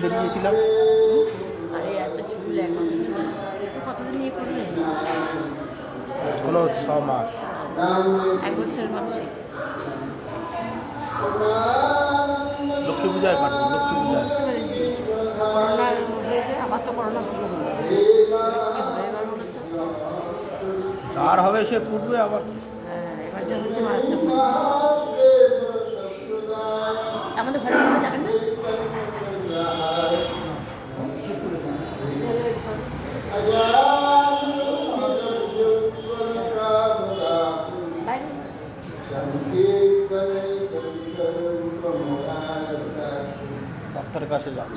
বেরিয়েছিলাম। আরে এত চুল এখন কতদিন নিয়ে করলে? এখনো 6 মাস। 1 বছরের মাসে লক্ষ্মী পূজায় কাটবো, লক্ষ্মী পূজায়। বুঝতে পেরেছি। করোনা হয়েছে, আবার তো করোনা শুরু হলো। কি হয়ে গেল বলো তো? আর হবে, সে ফুটবে আবার। হ্যাঁ, এবার যা হচ্ছে মারাত্মক হচ্ছে। আমাদের ঘরে কিছু যাবেন না? ডাক্তারের কাছে যাও।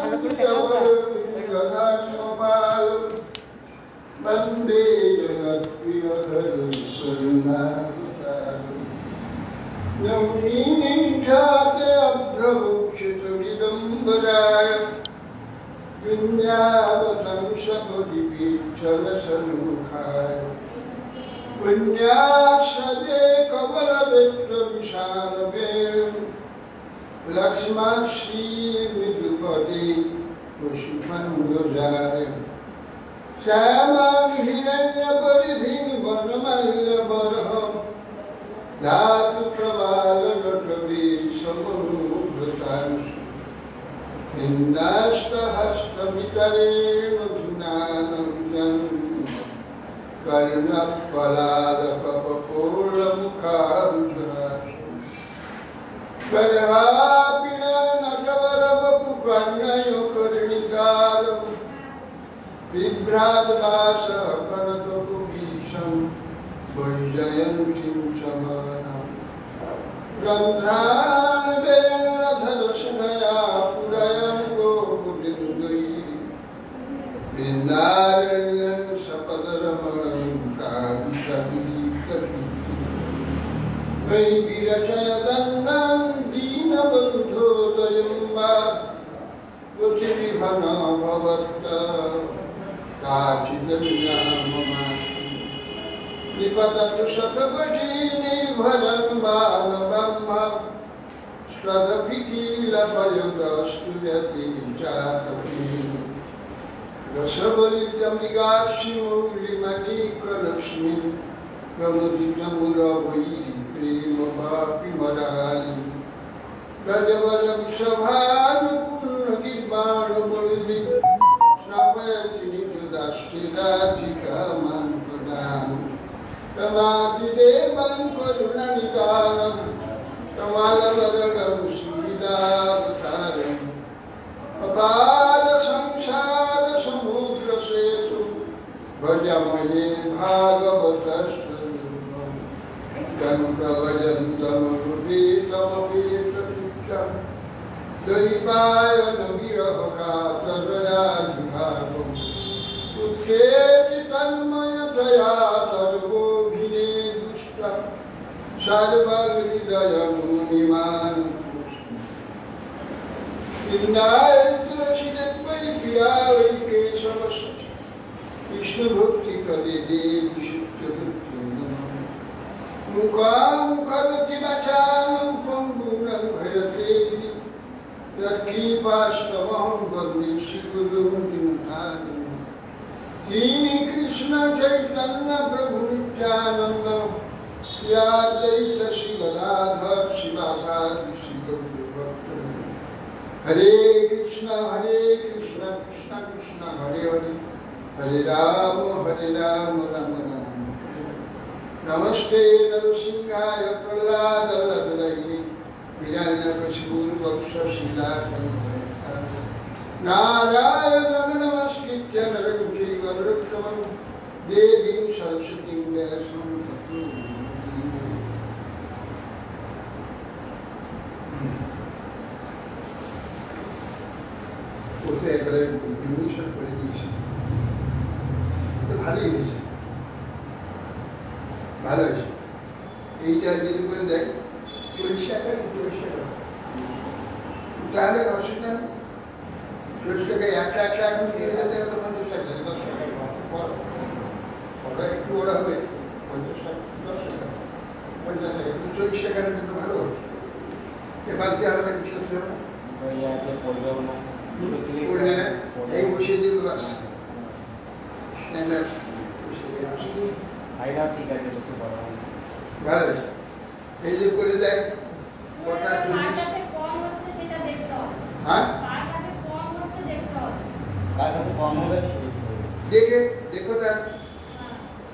ভালো করে দেখাও। বন্দে জগৎপ্রিয় খ্যাতে অভ্রভূষিতমিদম্বরায় বিন্যাবতং সপদিপীচ্ছলসন্মুখায় পুণ্যাশ্রয়ে কমলবেত্রবিশালবে লক্ষ্মাশ্রী মৃদুপদে পুষ্পঞ্জরায় শ্যামাং হিরণ্যপরিধিং বনমাল্যবরহ ধাতু প্রবালনটবী সমুদ্রতাংশু নিন্দাস্তহস্তমিতরেণ ধুনানন্দং কর্ণপলাদপপূর্ণমুখাবুধাসু গর্ভাপিনটবরবপুকর্ণয়োকর্ণিকারম বিভ্রাতদাসः করতকুভীষং বৈজয়ন্তীं সমনম রন্ধ্রাণবেণধরস্নয়া পুরয়न् গোকুলিন্দৈः বৃন্দারण्যं সপদরমণं কাবিশবিকীর্তি वै विरचयदन्नं दीनबन्धोदयं वा रुचिर्हन भवत्त काचिदन्या ममासि विपततु शतपटीनिर्भरं बालब्रह्म स्वदभिकीलपयुगस्तु यति चातपीम् रसवलितमृगाक्षिमौलिमणिकलक्ष्मी प्रमुदितमुरवैः प्रेमपापिमराली गजवरवृषभानुपूर्णगिर्वाणुबलिः स्नापयति निजदास्तिदाधिकामान् प्रदान् तमादिदेवं करुणनिदानं तमालवरगं सुविदावतारम् अकालसंसारसमुद्रसेतुं भजमहे भागवतस्वरूपम् तं प्रभजन्तमनुपेतमपेततुच्छं दैवायनविरहकातरयाजुभावम् उत्थेति तन्मयतया सर्वोऽभिने दुष्टं सर्वहृदयं मुनिमान् इंदाय तुलसीदत्वै प्रिया वै केशवस्य विष्णुभक्तिपदे देवी शुद्धभक्तिं मुखामुखरति वचानं पङ्गुं भयते यत्कृपास्तमहं वन्दे श्रीगुरुं दिनधारिणं श्रीकृष्ण चैतन्य प्रभु नित्यानन्द श्री अद्वैत श्री गदाधर शिवासादि श्री गौरभक्तवृन्द हरे कृष्ण कृष्ण कृष्ण हरे हरे हरे राम राम राम। नमस्ते नरसिंहाय प्रह्लादवल्लभाय हिरण्यकशिपुर्वक्षशिलाकं नारायणं नमस्कृत्य नरं चैव नरोत्तमं देवीं सरस्वतीं व्यासं ततो ওতে একবারে ইংলিশে করে দিয়েছি, ভালোই হয়েছে, ভালো হয়েছে। এইটা যদি করে দেখ 40 টাকা 40 টাকা তাহলে অসুবিধা নেই। 40 টাকায় একটা এখন দিয়ে যেতে হলে 50 টাকা 10 টাকা ওরা একটু ওরা হবে 50 টাকা 10 টাকা 50 টাকা 40 টাকার কিন্তু ভালো এবার কি আরো কিছু করবে না এই বসিয়ে দিবে বাস স্ট্যান্ডার্ড ঠিক আছে বসে পড়া ভালো এই যে করে দেয় কটা কার চল্লিশ কাছে কম হচ্ছে সেটা দেখতে হবে হ্যাঁ কার কাছে কম হচ্ছে দেখতে হবে কার কাছে কম হবে দেখে দেখো তার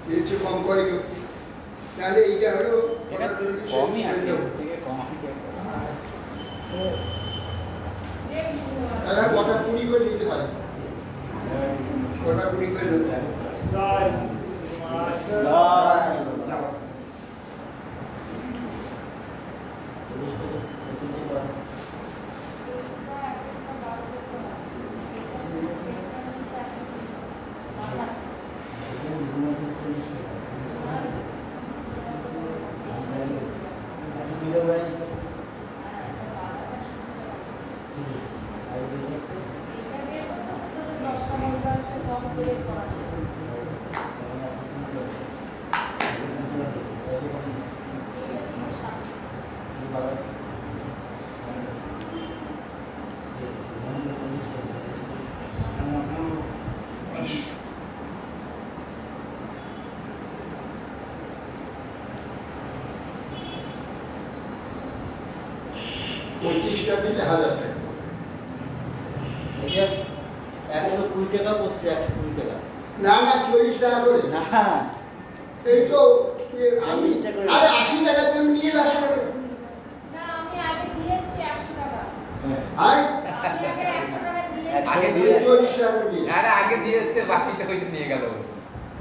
কিছু কম করে কেউ তাহলে এইটা হলো এটা কটা চল্লিশ কমই আছে থেকে কম আছে তারা কটা 20 করে নিতে পারে কটা 20 করে নিতে পারে পঁচিশটা দিলে 1000 টাকা এটা 120 টাকা পড়ছে 120 টাকা না না 40 টাকা করে না এই তো আমি 40 টাকা করে। আরে 80 টাকা তুমি নিয়ে আসো না আমি আগে দিয়ে এসেছি 100 টাকা আর আমি আগে 100 টাকা দিয়ে আগে এসেছি। দিয়ে 40 টাকা করে নিয়ে আরে আগে দিয়ে এসছে বাকিটা ওইটা নিয়ে গেল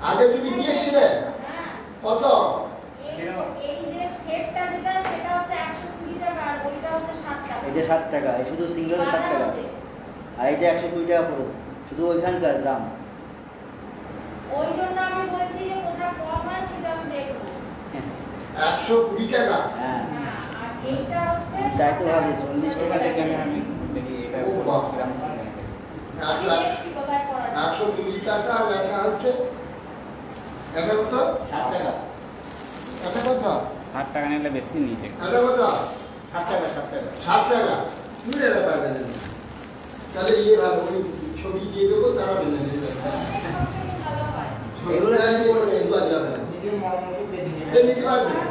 আগে তুমি দিয়েছিলে হ্যাঁ কত এই যে সেটটা যেটা সেটা হচ্ছে 120 টাকা আর ওইটা হচ্ছে 60 টাকা এটা 60 টাকা এই শুধু সিঙ্গেল 60 টাকা আর এটা 120 টাকা পড়বে শুধু ওইখানকার দাম ওই জন্য আমি বলছি যে কোথায় কম হয় সেটা আমি দেখবো 120 টাকা হ্যাঁ হ্যাঁ আর এইটা হচ্ছে তাই তো ভাবছি 40 টাকা দেখে আমি দেখি এটা ও বাবা। কিরকম আমি দেখছি কোথায় করা যায় 120 টাকা লেখা হচ্ছে এটা কত 60 টাকা এটা কত 60 টাকা নিলে বেশি নিতে এটা কত 60 টাকা 60 টাকা 60 টাকা তুমি এটা পারবেন না তাহলে ইয়ে ভালো ওই ছবি দিয়ে দেবো তারা বেঁধে নেবে ভালো হয় এগুলো ছবিটা কিছু নিয়ে করবে এগুলো যাবে না নিজের মন মতো পেতে এটা নিতে পারবে না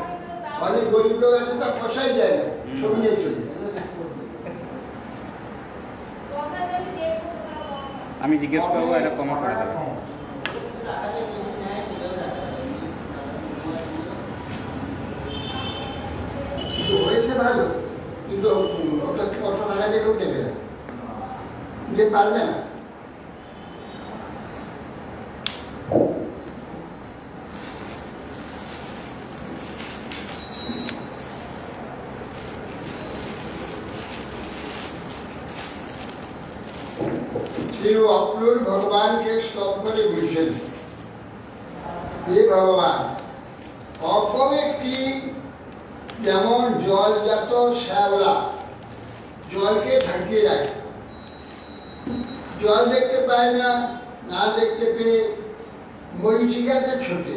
অনেক গরিব লোক আছে তার পয়সাই দেয় না ছবি নিয়ে চলে যায়। কথা যদি দেখবো তাহলে কম হয়। আমি জিজ্ঞেস করবো এটা কমা করে দেবো কিন্তু হয়েছে ভালো কিন্তু ওটা অত টাকা দিয়ে কেউ নেবে না যে পারবে না श्री अक्रूर भगवान के स्तव करे बुझेन हे भगवान অপর একটি যেমন জলজাত শ্যাওলা জলকে ঢাকিয়ে রাখে জল দেখতে পায় না না দেখতে পেয়ে মরিচিকাতে ছোটে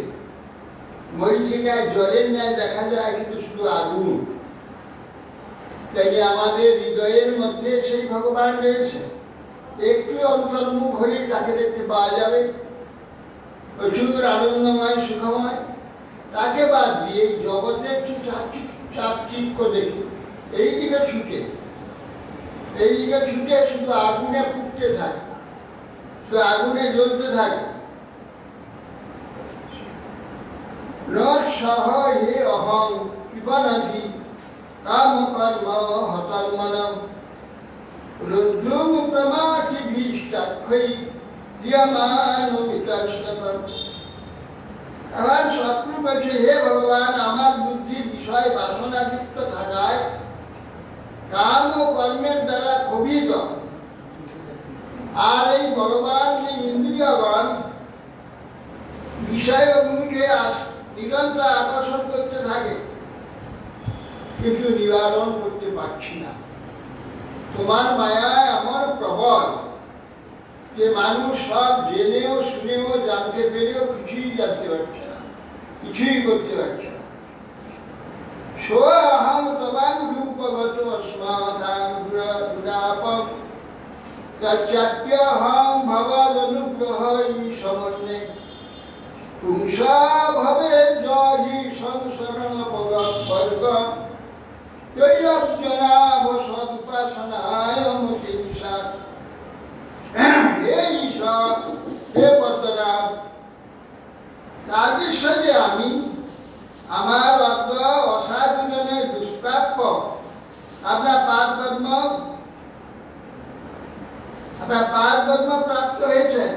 মরিচিকায় জলের ন্যায় দেখা যায় কিন্তু শুধু আগুন তাই আমাদের হৃদয়ের মধ্যে সেই ভগবান রয়েছে একটু অন্তর্মুখ হলে তাকে দেখতে পাওয়া যাবে প্রচুর আনন্দময় সুখময় তাকে বাদ দিয়ে জগতের একটু চাকচিক্য দেখি এই দিকে ছুটে শুধু আগুনে পুড়তে থাকে শুধু আগুনে জ্বলতে থাকে সহ হে অহং পিবনতি কাম কর্ম হতর্মনম রুদ্রম প্রমাতি ভীষ্টাক্ষৈ ক্রিয়মানমিতস্তম আমার শত্রু বলছে হে ভগবান আমার বুদ্ধি বিষয় বাসনাযুক্ত থাকায় কাম ও কর্মের দ্বারা ক্ষোভিত আর এই ভগবান যে ইন্দ্রিয়গণ বিষয় অভিমুখে নিরন্তর আকর্ষণ করতে থাকে কিন্তু নিবারণ করতে পারছি না তোমার মায়া এমন প্রবল যে মানুষ সব জেনেও শুনেও জানতে পেরেও কিছুই জানতে পারছে না কিছুই করতে পারছে না সোহম তবাং রূপগত অস্মাদাং দুরাপম तच्चाप्यहं भवादनुग्रहै समन्ये पुंसा भवेत् जहि संसरणपवर्ग यज्ञनाभसदुपासनाय मतिंसा। हे ईश्वर, हे পদ্মনাভ, তাদের আমি আমার অজ্ঞ অসাধুজনের দুষ্প্রাপ্য আপনার পাদপদ্ম প্রাপ্ত হয়েছেন।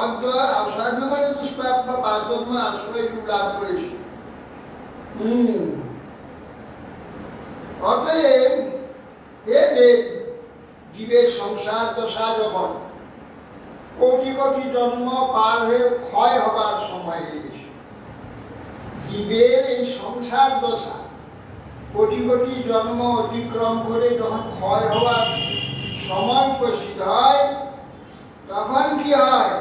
অজ্ঞ অসাধুজনের দুষ্প্রাপ্য পাদপদ্ম আশ্রয় লাভ করেছি। অতএব এ দেব, জীবের সংসার দশা যখন কোটি কোটি জন্ম পার হয়ে ক্ষয় হবার সময় এসেছে, জীবের এই সংসার দশা কোটি কোটি জন্ম অতিক্রম করে যখন ক্ষয় হওয়ার সময় উপস্থিত হয়, তখন কি হয়?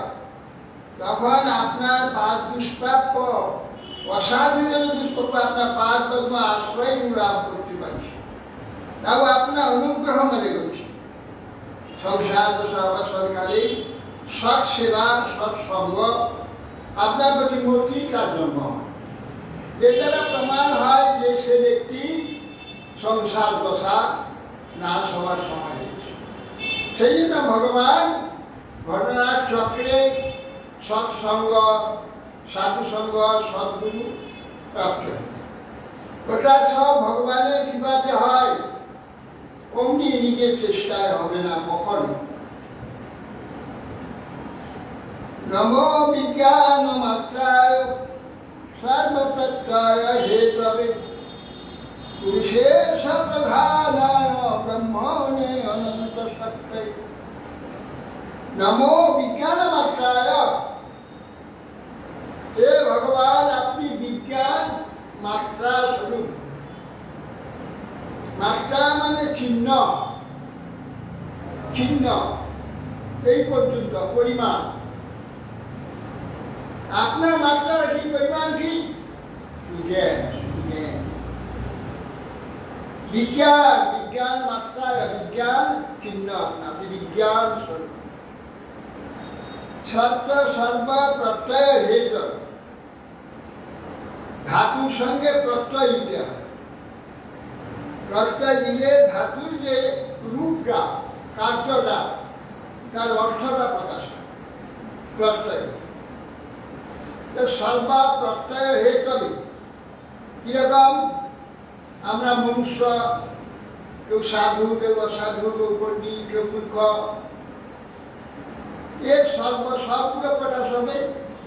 তখন আপনার পাদ দুষ্প্রাপ্য অসাধুজন দুষ্প্রাপ্য আপনার পাদ পদ্ম আশ্রয় লাভ করতে পারছে। তাও আপনার অনুগ্রহ মনে করছে। সংসার দশা অবসরকালে সৎ সেবা সৎসঙ্গ আপনার প্রতি মৌখিকার জন্ম, এর দ্বারা প্রমাণ হয় যে সে ব্যক্তি সংসার দশা নাশ হওয়ার সময় এসেছে। সেই জন্য ভগবান ঘটনার চক্রে সৎসঙ্গ, সাধুসঙ্গ, সদ্গুরু প্রাপ্ত, ওটা সব ভগবানের কৃপাতে হয়, অমনি নিজের চেষ্টায় হবে না কখনো। নমো বিজ্ঞান মাত্রায় সর্বপ্রত্যয় হেতবে পুরুষেশ প্রধানায় ব্রহ্মণে অনন্ত সত্য। নমো বিজ্ঞান মাত্রায়, হে ভগবান আপনি বিজ্ঞান মাত্রা স্বরূপ। মাত্রা মানে চিহ্ন, চিহ্ন এই পর্যন্ত পরিমাণ। আপনার মাত্রার কি পরিমাণ কি? বিজ্ঞান, বিজ্ঞান মাত্রা, বিজ্ঞান চিহ্ন, আপনি বিজ্ঞান স্বরূপ। সত্য সর্ব প্রত্যয় হেত, ধাতুর সঙ্গে প্রত্যয় দিতে হয়। প্রত্যয় দিলে ধাতুর যে রূপটা, কার্যটা, তার অর্থটা প্রকাশ হয়। প্রত্যয় সর্বা প্রত্যয় হেতবে। কিরকম? আমরা মনুষ্য, কেউ সাধু, কেউ অসাধু, কেউ পণ্ডিত, কেউ মূর্খ, এর সবগুলো প্রকাশ হবে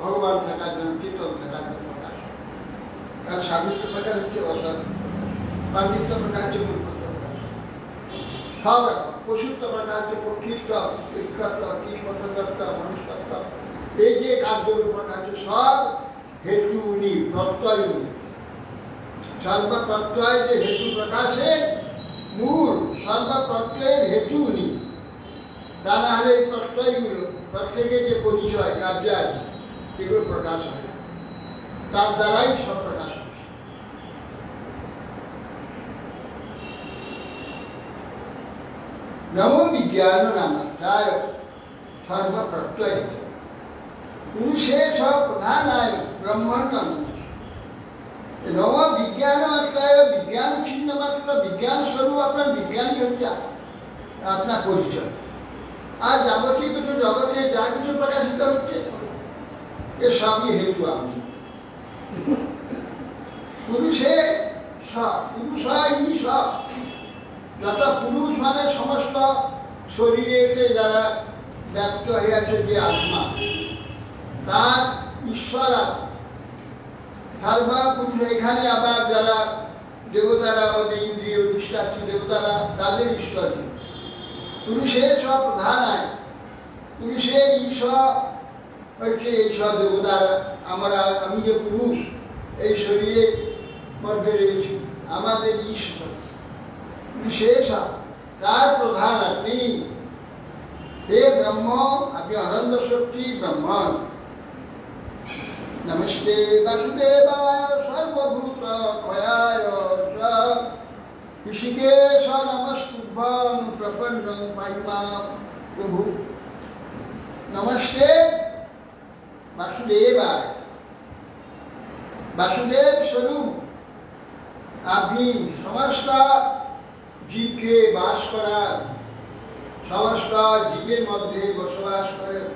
ভগবান থাকার জন্য, চিতন থাকার জন্য প্রকাশ। তার সাধুত্ব প্রকাশ হচ্ছে অসাধু, পাণ্ডিত্য প্রকাশ হচ্ছে মূর্খত্ব প্রকাশ, সব পশুত্ব প্রকাশ হচ্ছে পক্ষিত্ব, বৃক্ষত্ব, কীটপতঙ্গত্ব, মনুষ্যত্ব। এই যে কার্যগুলো প্রকাশ হচ্ছে সব হেতু উনি, প্রত্যয় উনি। সর্বপ্রত্যয় যে হেতু প্রকাশের মূল, সর্বপ্রত্যয়ের হেতু উনি। তা না হলে এই প্রত্যয়গুলো, প্রত্যেকের যে পরিচয়, কার্যায়, এগুলো প্রকাশ হয়, তার দ্বারাই সব প্রকাশ হয়। নমো বিজ্ঞান নামাত্রায় সর্বপ্রত্যয় পুরুষেশ প্রধানায় ব্রহ্মণ্য। নম বিজ্ঞান মাত্রায়, বিজ্ঞান চিহ্ন মাত্র, বিজ্ঞান স্বরূপ আপনার বিজ্ঞানী হচ্ছে আপনার পরিচয়। আর যাবতীয় কিছু জগতে যা কিছু প্রকাশিত হচ্ছে, এ সবই হেতু আপনি। পুরুষে সব, পুরুষ হয় সব, যত পুরুষ মানে সমস্ত শরীরেতে যারা ব্যক্ত হয়ে আছে যে আত্মা, তার ঈশ্বর সর্বপুরুষ। এখানে আবার যারা দেবতারা, আমাদের ইন্দ্রিয় দৃষ্টার্থী দেবতারা, তাদের ঈশ্বর পুরুষের সব প্রধান হয়। পুরুষের ঈশ্বর হচ্ছে ঈশ্বর দেবতারা। আমি যে পুরুষ এই শরীরের মধ্যে রয়েছি, আমাদের ঈশ্বর পুরুষের সব, তার প্রধান আপনি। হে ব্রহ্ম, আপনি আনন্দ শক্তি ব্রহ্মণ। নমস্তে বাসুদেবায় সর্বভূত ভয়ায় ঋষিকেশ নমস্তুভ্যং প্রপন্ন পাইমা प्रभु नमस्ते वासुदेवाय वासुदेव स्वरूप আপনি সমস্ত জীবকে বাস করার সমস্ত জীবের মধ্যে বসবাস করেন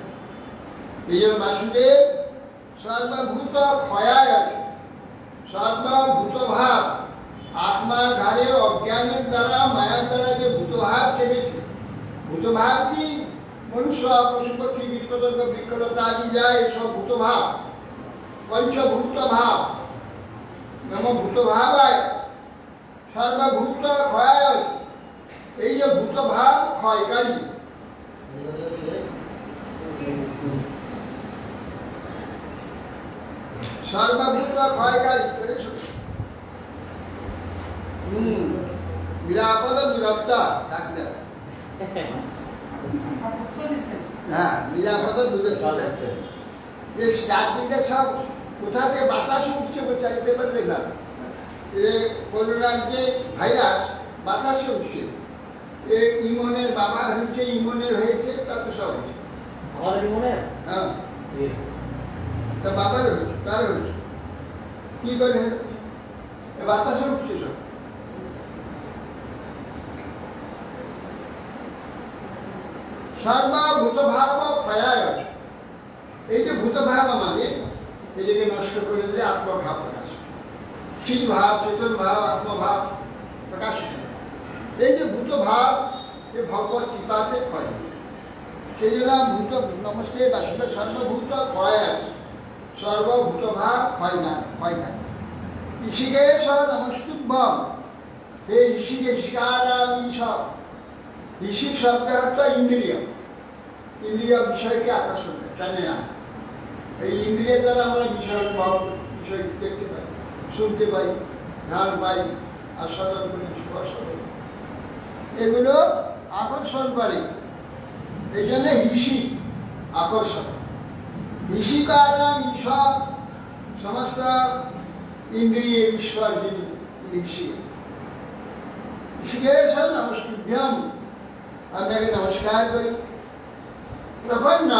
এই জন্য বাসুদেব সর্বভূত ক্ষয়ায় আছে সর্বভূত ভাব আত্মার ঘাড়ে অজ্ঞানের দ্বারা মায়ার দ্বারা যে ভূত ভাব চেপেছে ভূত ভাব কি মনুষ্য পশু পক্ষী কীটপতঙ্গ বৃক্ষলতা আদি যায় এসব ভূত ভাব পঞ্চভূত ভাব নম ভূত ভাবায় সর্বভূত ক্ষয়ায় এই যে ভূত ভাব ক্ষয়কারী সর্বভূত ক্ষয়কারী নিরাপদ নিরবতা থাকলে হ্যাঁ নিরাপদ দূরত্ব যে চারদিকে সব কোথা থেকে বাতাস উঠছে চাইতে পারলে না করোনার যে ভাইরাস বাতাসে উঠছে ইমনের বাবা হচ্ছে ইমনের হয়েছে তা তো সব হ্যাঁ তা বাবার হয়েছে তার হয়েছে কি করে বাতাসে উঠছে সব সর্বভূত ভাব ক্ষয়ায় আছে এই যে ভূত ভাব আমাদের এটাকে নষ্ট করে দিলে আত্মভাব প্রকাশ ঠিক ভাব চেতন ভাব আত্মভাব প্রকাশ এই যে ভূত ভাব এ ভগবত কৃপাতে ক্ষয় সেই জন্য ভূত নমস্তে বাসুদেব সর্বভূত ক্ষয় আছে সর্বভূত ভাব ক্ষয় না ঋষিকেশ নমস্তুভ্যম হে ঋষিকে ঋষিকারাম সব ঋষিক শব্দ অর্থ ইন্দ্রিয় ইন্দ্রিয় বিষয়কে আকর্ষণ জানে না এই ইন্দ্রিয়ের দ্বারা আমরা বিষয় দেখতে পাই শুনতে পাই ঘ্রাণ পাই আস্বাদন করি স্পর্শ করি এগুলো আকর্ষণ করে এই জন্য ঋষি আকর্ষণ ঋষিকারাম ঈশ্বর সমস্ত ইন্দ্রিয় ঈশ্বর যিনি ঋষি ঋষিকেশ নমস্তুভ্যম আপনাকে নমস্কার করি প্রপন্ন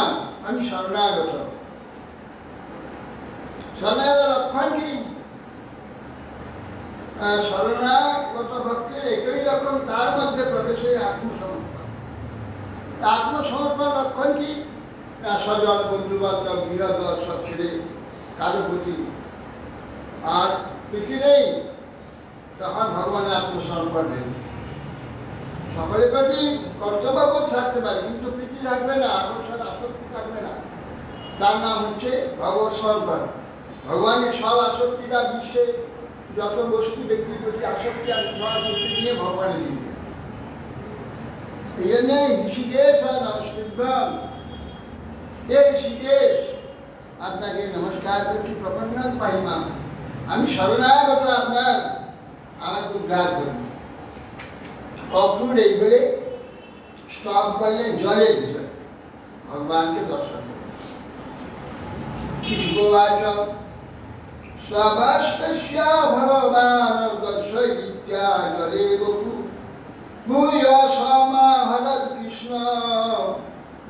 আমি শরণাগত শরণাগত লক্ষণ কি শরণাগত ভক্তের একই লক্ষণ তার মধ্যে প্রবেশ হয়ে আত্মসমর্পণ আত্মসমর্পণ লক্ষণ কি স্বজন বন্ধু বান্ধব গৃহদ সব ছেড়ে কারো প্রতি আর প্রীতি নেই তখন ভগবানের আত্মসমর্পণ নেই সকলের প্রতি কর্তব্যবোধ থাকতে পারে কিন্তু প্রীতি থাকবে না আকর্ষণ আসক্তি থাকবে না তার নাম হচ্ছে ভগবত সমর্পণ ভগবানের সব আসক্তিটা বিশ্বে যত বস্তু ব্যক্তির প্রতি আসক্তি আর সব আসক্তি নিয়ে ভগবানের দিবে এই জন্য ঋষিকেশ নমস্কার হে ঋষিকেশ আপনাকে নমস্কার করছি প্রপন্ন পাহিমা আমি শরণাগত আপনার আমাকে উদ্ধার করুন অক্রুর এই ধরে স্টপ করলেন জলের ভিতরে ভগবানকে দর্শন করলেন শিশু সবাস্য ভগবান দর্শয়িত্যা জলে বপু ভূয় সমাহরৎ কৃষ্ণ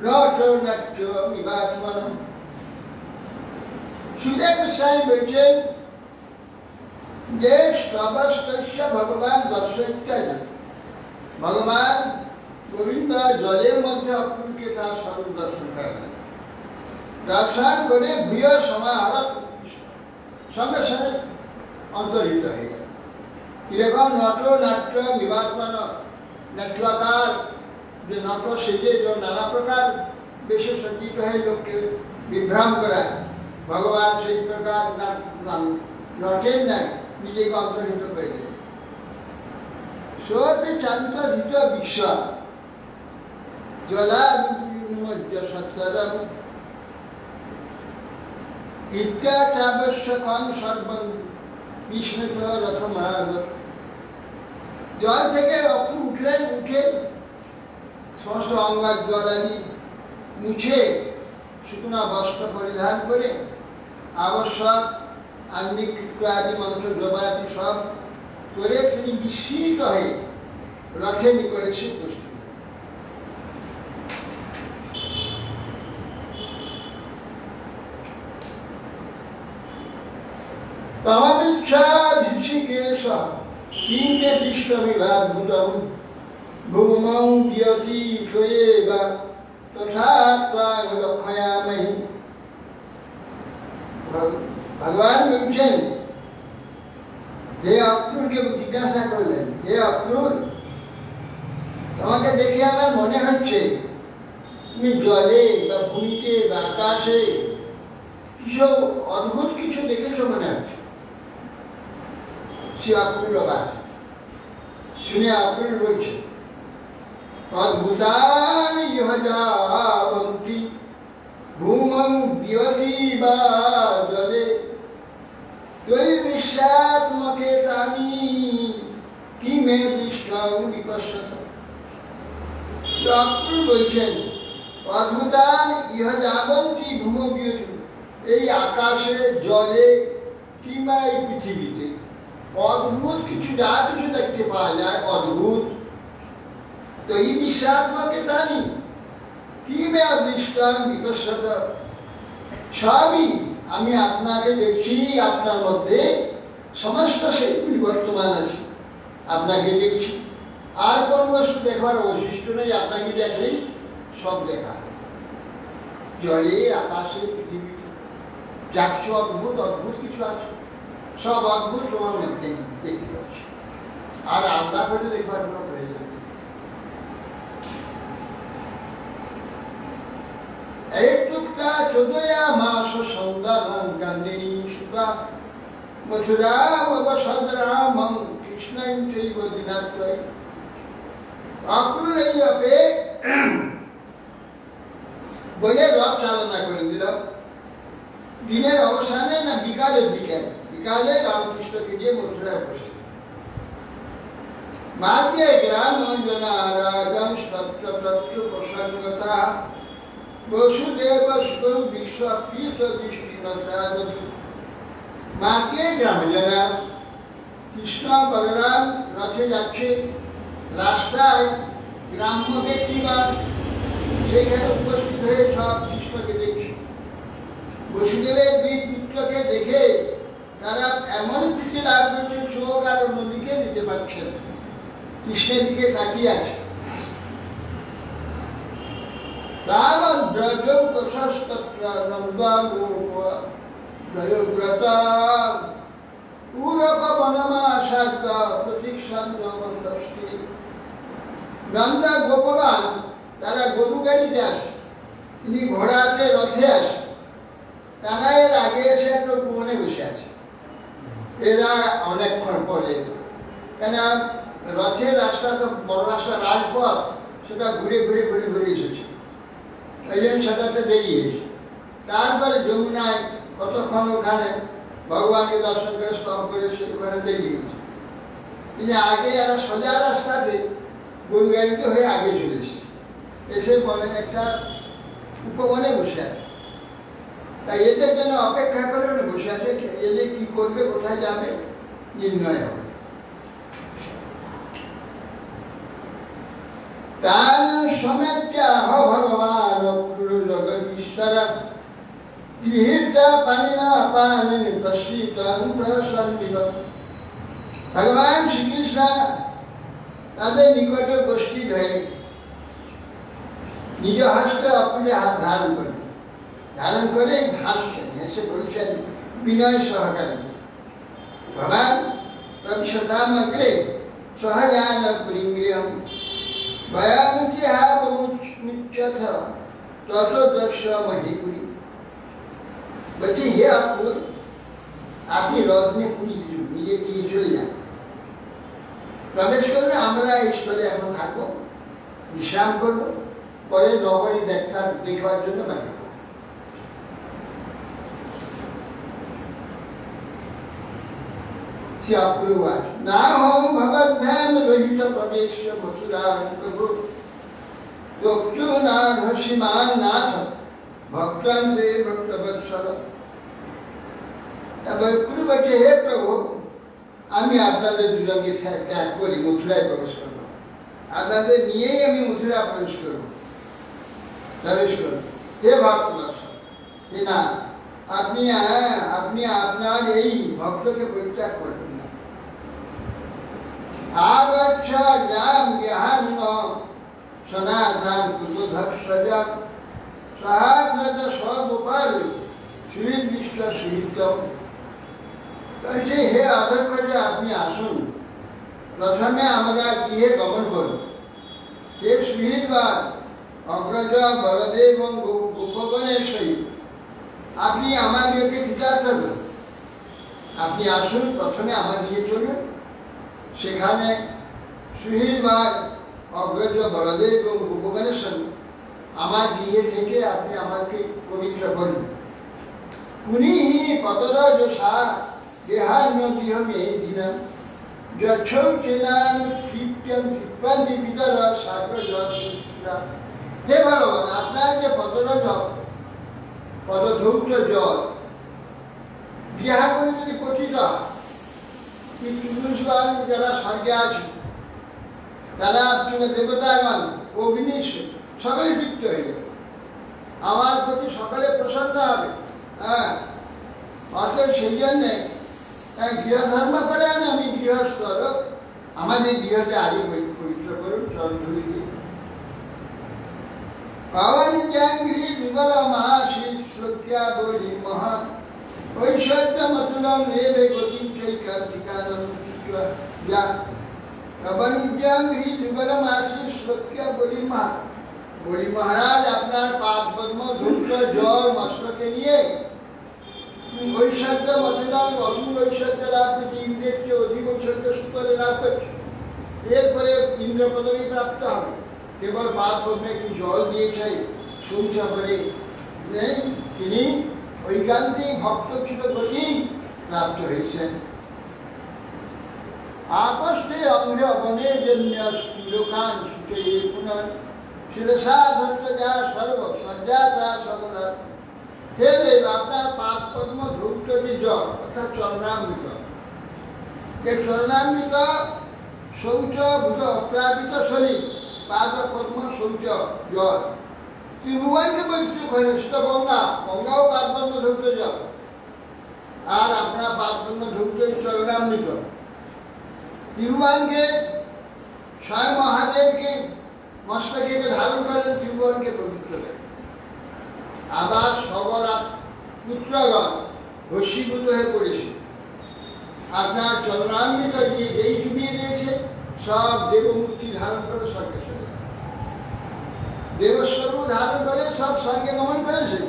রটনাট্য বিবাদমন সুদেব গোস্বামী বলছেন যে সবাস্য ভগবান দর্শয়িত্যা ভগবান গোবিন্দ জলের মধ্যে অক্রুরকে তার স্বরূপ দর্শন করেন দর্শন করে ভূয় সমাহরৎ সঙ্গে সঙ্গে অন্তর্হিত হয়ে গেল কিরকম নট নাট্য বিবাদমান নাট্যাকার যে নট সেজে যে নানা প্রকার বেশে সজ্জিত হয়ে লোককে বিভ্রাম করায় ভগবান সেই প্রকার নটের নাই নিজেকে অন্তর্হিত করে দেয় সোতে চান্দ্রিত বিশ্ব জলা সত্তরম ইত্যাবশ্যকম সর্বং বিষ্ণুত রথমাগ জল থেকে অক্রু উঠলেন উঠে সমস্ত অঙ্গার জলাদি মুছে শুকনা বস্ত্র পরিধান করে আবশ্যক আন্নিক আদি মন্ত্র দ্রবাদি সব করে তিনি বিস্মিত হয়ে রথে নিকটে সে উপস্থিত তমপিচ্ছা ঋষিকেশ কিঞ্চে দৃষ্টমিভাদ্ভুতম ভূমৌ বিয়তি ত্বয়েবা তথা ত্বাং রক্ষয়ামহি। ভগবান বলছেন, হে অক্রূরকে জিজ্ঞাসা করলেন, হে অক্রূর, তোমাকে দেখে আমার মনে হচ্ছে তুমি জলে বা ভূমিতে বা আকাশে কিছু অদ্ভুত কিছু দেখেছো মনে হচ্ছে। সে অক্রূর অবাক শুনে অক্রূর বলছে, অদ্ভুতানি ইহ যাবন্তি ভূমং বিয়তি বা জলে ত্বয়ি বিশ্বাত্মকে তানি কি মে দৃষ্টং বিপশ্যত। অক্রূর বলছেন, অদ্ভুতান ইহ যাবন্তি ভূম বিয়তি, এই আকাশে জলে কিংবা এই পৃথিবীতে অদ্ভুত কিছু যা কিছু দেখতে পাওয়া যায় অদ্ভুত, তো এই বিশ্বাত্মকে জানি কি মে অদৃষ্টান বিকশত, সবই আমি আপনাকে দেখছি, আপনার মধ্যে সমস্ত সেইগুলি বর্তমান আছে, আপনাকে দেখছি, আর কোন বস্তু দেখবার অবশিষ্ট নেই, আপনাকে দেখলেই সব দেখা, জলে আকাশে পৃথিবীতে যা কিছু অদ্ভুত অদ্ভুত কিছু আছে, সব অদ্ভুত তোমার মধ্যে দেখতে পাচ্ছি, আর আলাদা করে দেখবার কোনো প্রয়োজন নেই। একটুকা চোদয়া মাস সন্দানং কান্দিনী সুকা মথুরা অবসদরামং কৃষ্ণং চৈব দিনাত্ময়। অক্রূর এই রূপে বলে রথ চালনা করে দিল। দিনের অবসানে না বিকালের দিকে, বিকালে রামকৃষ্ণকে দিয়ে মথুরায় উপস্থিত। মার্গে গ্রাম অঞ্জনারাগম তত্র তত্র প্রসন্নতা বসুদেব সুতরু বিশ্বপ্রিয়ত দৃষ্টিনতা। মার্গে গ্রামে যারা কৃষ্ণ বলরাম রথে যাচ্ছে, রাস্তায় গ্রাম্য ব্যক্তিরা সেইখানে উপস্থিত হয়ে সব কৃষ্ণকে দেখছে। বসুদেবের দুই পুত্রকে দেখে তারা এমন প্রীতি লাভ করছে, চোখ আর অন্যদিকে নিতে পারছেন, কৃষ্ণের দিকে তাকিয়ে আছে। নন্দা গোপবান তারা গরু গাড়িতে আসে, তিনি ঘোড়াতে রথে আসে, তারা এর আগে এসে একটা উপবনে বসে আছে। এরা অনেকক্ষণ পরে, কেন রথের রাস্তা তো বড় রাস্তা, রাজপথ, সেটা ঘুরে ঘুরে ঘুরে ঘুরে এসেছে, এই জন্য সেটাতে দেরি হয়েছে। তারপরে যমুনায় কতক্ষণ ওখানে ভগবানকে দর্শন করে স্তব করেছে, ওখানে দেরি হয়েছে। কিন্তু আগে এরা সোজা রাস্তাতে গরু গাড়িতে হয়ে আগে চলেছে, এসে বনে একটা উপবনে বসে আছে। তাই এদের জন্য অপেক্ষা করে বসে আছে, এদের কি করবে, কোথায় যাবে নির্ণয় হবে। তার সমেত্যাহ ভগবান অক্রূর জগদীশ্বর গৃহীতা পানিনা পানি প্রসীতং প্রসন্নিব। ভগবান শ্রীকৃষ্ণ তাদের নিকটে উপস্থিত হয়ে নিজ হস্তে অক্রূরের হাত ধারণ করে হাসছেন, হেসে বলছেন বিনয় সহকারে, ভগবান প্রবিশতামগ্রে সহজান পুরীঙ্গিয়ম ভয়ামুচি হাবমুচ্যথ তত দর্শ মহিপুরী। বলছি, হে অক্রূর, আপনি রথ নিয়ে পুরী নিজে দিয়ে চলে যান, প্রবেশ করলে আমরা এই স্থলে এখন থাকবো, বিশ্রাম করবো, পরে নগরী দেখবার জন্য বাড়ি। শ্রী অক্রূর না হম ভগবদ্ধ্যান রহিত প্রদেশ মথুরা প্রভু চক্ষু না ঘসীমান নাথ ভক্তান রে ভক্তবৎসল। অক্রূর বলছে, হে প্রভু, আমি আপনাদের দুজনকে ত্যাগ করি, মথুরায় প্রবেশ করবো, আপনাদের নিয়েই আমি মথুরা প্রবেশ করবো। হে ভক্তবৎসল, হে না, আপনি আপনি আপনার এই ভক্তকে পরিত্যাগ করবেন না। আগচ্ছ যাম জ্ঞান সনাতন কুতুধর্ষজা সহাত্মজ স্বগোপাল শ্রী বিশ্ব শ্রীতম। বলছে হে অধ্যক্ষ যে আপনি আসুন, প্রথমে আমরা গৃহে গমন করব। হে শ্রীবাদ অগ্রজ বলদেব এবং গোপগণের সহিত আপনি আমার গৃহকে বিচার করবেন। আপনি আসুন, প্রথমে আমার গৃহে চলুন, সেখানে সুহৃদবাদ অগ্রজ বলদেব এবং গোপগণের সঙ্গে আমার গৃহে থেকে আপনি আমাকে পবিত্র করবেন। পুনি পতর যশা দেহান্য গৃহমে দিনম যছৌ চেনানু কৃত্যম কৃপন্তি পিতর সাগরা। হে ভগবান, আপনার যে পদধৌত জল বিহার করে যদি পতিত পিতৃপুরুষগণ যারা স্বর্গে আছে, তারা দেবতাগণ অগ্নি সকলে তৃপ্ত হয়ে যাবে, আমার প্রতি সকলে প্রসন্ন হবে। অতএব সেই জন্যে গৃহধর্ম করেন, আমি গৃহস্থ, আমাদের গৃহতে আদি পবিত্র করুন চরণ ধুলি দিয়ে। পাবনিজ্ঞাঙ্গি বিবল মহাশীত শ্লোক্যা বলি মহান ঐশ্বর্যমতুলম দেবে গতিম চৈকান্তিকানম যা। পাবনিজ্ঞাঙ্গি বিবল মহাশীত শ্লোক্যা বলি মহান। বলি মহারাজ আপনার পাদ পদ্ম ধূপ জল মস্তকে নিয়ে ঐশ্বর্য মতুলম অসুর ঐশ্বর্য লাভ করছে, ইন্দ্রের চেয়ে অধিক ঐশ্বর্য সুতরে লাভ করছে। এরপরে ইন্দ্র পদবী প্রাপ্ত হবে। কেবল পাদ পদ্মে একটু জল দিয়েছে সৌচা করে তিনি ঐকান্তিক ভক্তকৃত গতি প্রাপ্ত হয়েছেন। আপস্থে অঙ্গে অবনে জন্য লোকান সুচয়ে পুনঃ শিরসা ধত্ত যা সর্ব সজ্জাতা সকল। হে দেব, আপনার পাদ পদ্ম ধূপ জল অর্থাৎ চরণামৃত, যে চরণামৃত শৌচ ভূত অপ্রাপিত শরীর পাদ পদ্ম শৌচ জল ত্রিভুবনকে পবিত্র করে, সেটা গঙ্গা, গঙ্গাও পাদ পদ্ম ধূপ জল, আর আপনার পাদ পদ্ম ধূপ চরণামৃত ত্রিভুবনকে স্বয়ং মহাদেবকে মস্তকে ধারণ করেন, ত্রিভুবনকে পবিত্র করেন। আবার সবর পুত্রগণ ভস্মীভূত হয়ে পড়েছে, আপনার চরণামৃত দিয়ে যেই ডুবিয়ে দিয়েছে, সব দেবমূর্তি ধারণ করে স্বর্গে চলে যায়। দেবস্বরূপ ধারণ করে সব স্বর্গে গমন করেছে,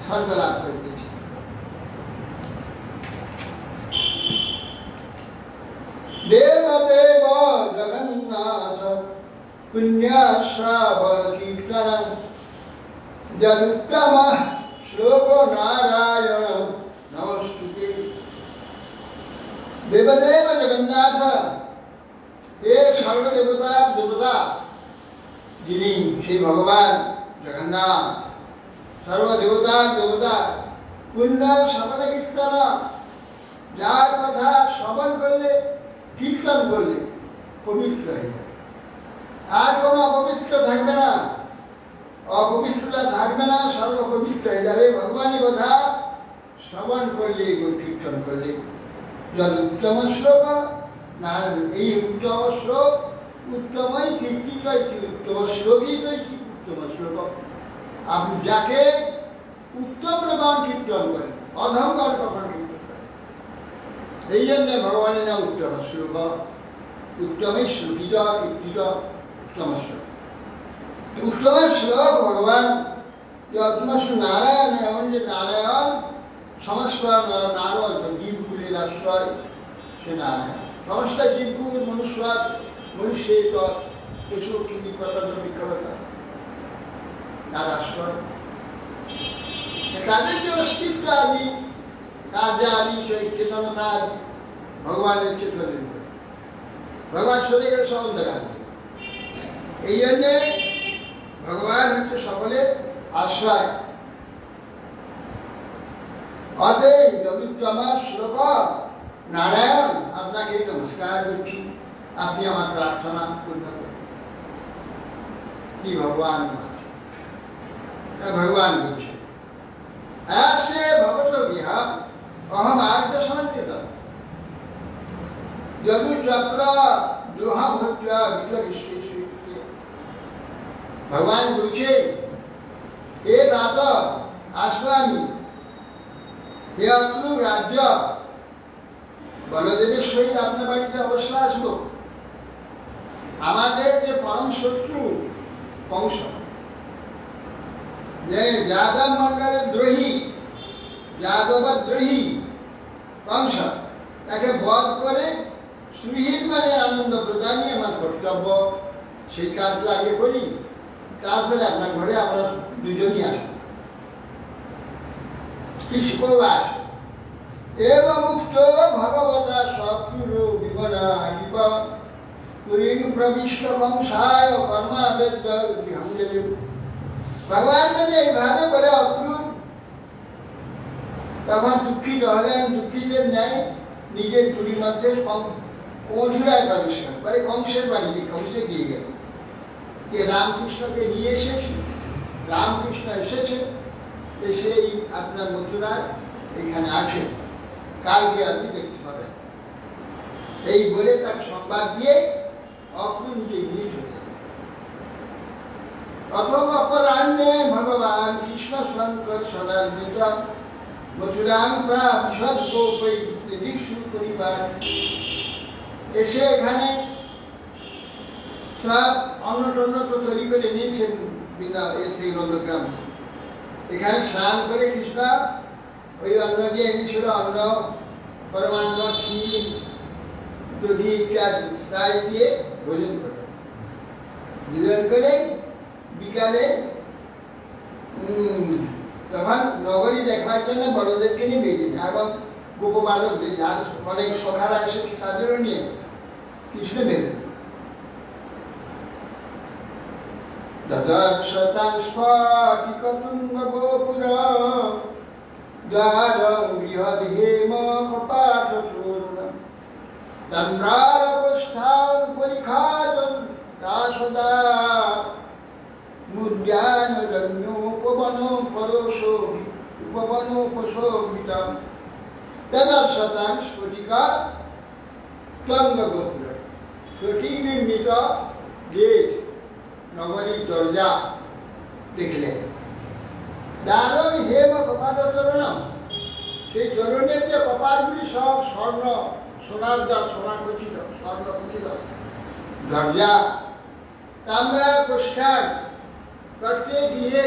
স্বর্গ লাভ করে দিয়েছে। দেব দেব জগন্নাথ পুণ্যাশ্রাব কীর্তন যদুত্তম শ্লোক নারায়ণ নমস্তুতে। দেবদেব জগন্নাথ, হে সর্বদেবতার দেবতা যিনি সেই ভগবান জগন্নাথ, সর্বদেবতার দেবতা, পুণ্য সকলে কীর্তন, যার কথা শ্রবণ করলে কীর্তন করলে পবিত্র হয়ে যাবে, আর কোনো অপবিত্র থাকবে না, অপবিত্রতা থাকবে না, সর্বপবিত্র হয়ে যাবে। ভগবানের কথা শ্রবণ করলে কীর্তন করলে যত উত্তম শ্লোক না, এই উত্তম শ্লোক উত্তমই কীর্তিত, উত্তম শ্লোকই তো উত্তম শ্লোক। আপনি যাকে উত্তম লোকন কীর্তন করেন, অধমগণ কখন কীর্তন করেন, এই জন্যে ভগবানের নাম উত্তম শ্লোক, উত্তমই শ্লোকিত কীর্তিত উত্তম শ্লোক। উত্তম শ্লোক ভগবান নারায়ণ, এমন যে নারায়ণ সমস্ত নারদ জীবকুলের আশ্রয়, সে নারায়ণ সমস্ত জীবকুল মনুষ্য মনুষ্যের পশু কৃমি পতঙ্গ বিক্ষতা তার আশ্রয়, তাদের যে অস্তিত্ব আদি কার্য আদি সেই চেতনতা আদি ভগবানের চেতনের উপরে, ভগবান সরে গেলে সব দেখা। এই জন্যে ভগবান হচ্ছে সকলের আশ্রয়। অতএব যদুত্তম শ্লোক নারায়ণ, আপনাকে নমস্কার করছি, আপনি আমার প্রার্থনা পূর্ণ করুন। কি ভগবান, ভগবান বলছে ऐसे भगवतो विहा अहम आर्य समन्वित यदु चक्र द्रोहा भट्टा विजय विश्वेश्वर भगवान बोलছে हे दादा आश्वामी हे अपनु राज्य বলদেবের সহিত আপনার বাড়িতে অবশ্য আসবো আমাদের যে পরম শত্রু কংস যে যাদব মন্ডলের দ্রোহী যাদবদ্রোহী কংস তাকে বধ করে সুহৃদ মানে আনন্দ প্রদানই আমার কর্তব্য সেই কাজটা আগে করি তারপরে আপনার ঘরে আমরা দুজনই আসবো কিসকও আসবো एवं उक्तो भगवता सप्तुरो विमनायिव पुरीं प्रविष्ट वंशाय कर्मावेद्य विहंजलु भगवान ने এইভাবে বলে অক্রুর তখন দুঃখিত হলেন দুঃখিতের ন্যায় নিজের টুরির মধ্যে কংসরায় প্রবেশ করেন পরে কংসের বাড়িতে কংসে গিয়ে গেল যে রামকৃষ্ণকে নিয়ে এসেছে রামকৃষ্ণ এসেছে এসেই আপনার মথুরায় এখানে আসেন কালকে আপনি দেখতে পাবেন এই বলে তার সংবাদ দিয়ে অক্রুর যে নিয়ে চলে যাবে অথবা অপরাহ্নে ভগবান কৃষ্ণ শঙ্কর সদান্বিত মথুরাং প্রাবিশদ গোপৈ দিদিক্ষু পরিবার এসে এখানে সব অন্ন টন্ন তো তৈরি করে নিয়েছেন বিনা সেই নন্দগ্রাম এখানে স্নান করে কৃষ্ণ ওই অন্ন দিয়ে এনেছিল অন্ন পরমান্ন ক্ষীর দধি ইত্যাদি তাই দিয়ে ভোজন করে বিকালে তখন নগরী দেখবার জন্য বড়দেরকে নিয়ে বেরিয়েছে এবং গোপবালকদের যার অনেক সখারা এসে তাদেরও নিয়ে কৃষ্ণ বেরোলেন দদর্শতাং স্ফটিকতুঙ্গ গোপুরা দ্বারং বৃহদ হেম কপাটচূর্ণ চন্দ্রারপষ্ঠাং পরিখাদং দাসদা মুদ্যানরণ্যোপবনোপশোভিতম তদর্শতাং স্ফটিকা ত্বঙ্গ গোপুর স্ফটিক নির্মিত গেট নগরীর দরজা দেখলেন দ্বারং হেম কপাটচূর্ণ সেই চরণের যে কপালগুলি সব স্বর্ণ সোনার দ্বার সোনা খচিত স্বর্ণ খচিত দরজা তাম্রা প্রষ্ঠান প্রত্যেক গৃহে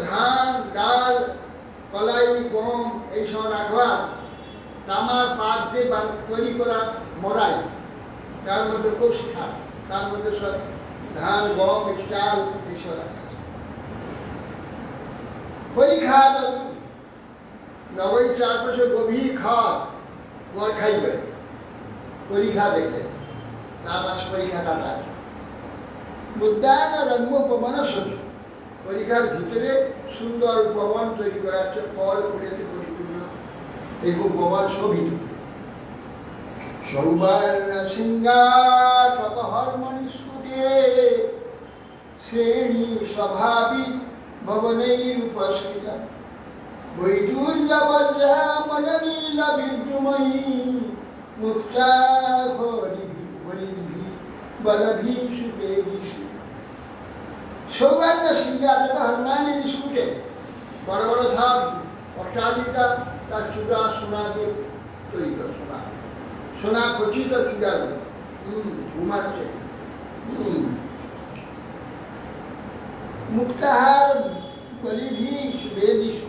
ধান ডাল কলাই গম এইসব রাখবার তামার পাত দিয়ে তৈরি করা মরাই তার মধ্যে কোষ্ঠান তার মধ্যে সব ধান গম চাল এইসব রাখা পরীক্ষা নগরীর চারপাশে গভীর খাদ মদ খাইবে পরীক্ষা দেখলে তার পাশে পরীক্ষা কাটা উদ্যান রঙ্গ উপবন সবি পরীক্ষার ভিতরে সুন্দর উপবন তৈরি করা আছে ফল ফুলেতে পরিপূর্ণ এই উপবন শোভিত সৌবর্ণ সিংহার কপহর্মণিস্ফুটে শ্রেণী স্বভাবিক ভবনৈর উপস্কৃত বৈদুর্যবজ্রা মননীল বিদ্রুময়ী মুক্তা বলভি সুবেদিষু সৌবর্ণ সিংহার হনুমানের স্কুটে বড় বড় ধাপ অট্টালিকা তার চূড়া সোনা দিয়ে তৈরি করে সোনা সোনা খচিত চূড়া ঘুমাচ্ছে মুক্তাহার বলিভি সুবেদিষু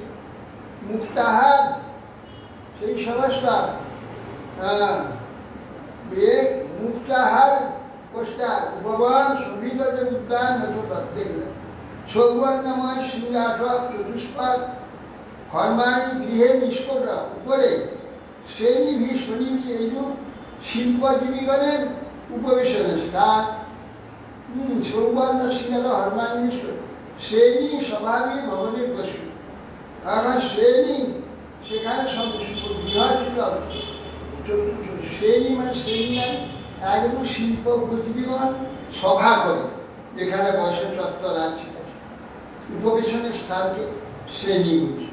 মুক্তাহার সেই সমস্ত মুক্তাহার কোষ্টার উপবন শোভিত যে উদ্যান হত দেখলেন সৌবর্ণময় সিংহাসক চতুষ্পাদ হরমানি গৃহের নিষ্কট উপরে শ্রেণীভি শনিভি এইরূপ শিল্পজীবীগণের উপবেশনের স্থান সৌবর্ণ সিংহ হরমানি শ্রেণী স্বভাবী ভবনের বসু কারণ শ্রেণী সেখানে বিভাজিত শ্রেণী মানে শ্রেণী মানে একদম শিল্প বুদ্ধিমান সভা করে যেখানে বসে চত্বর আছে উপবেশনের স্থানকে শ্রেণী বুঝি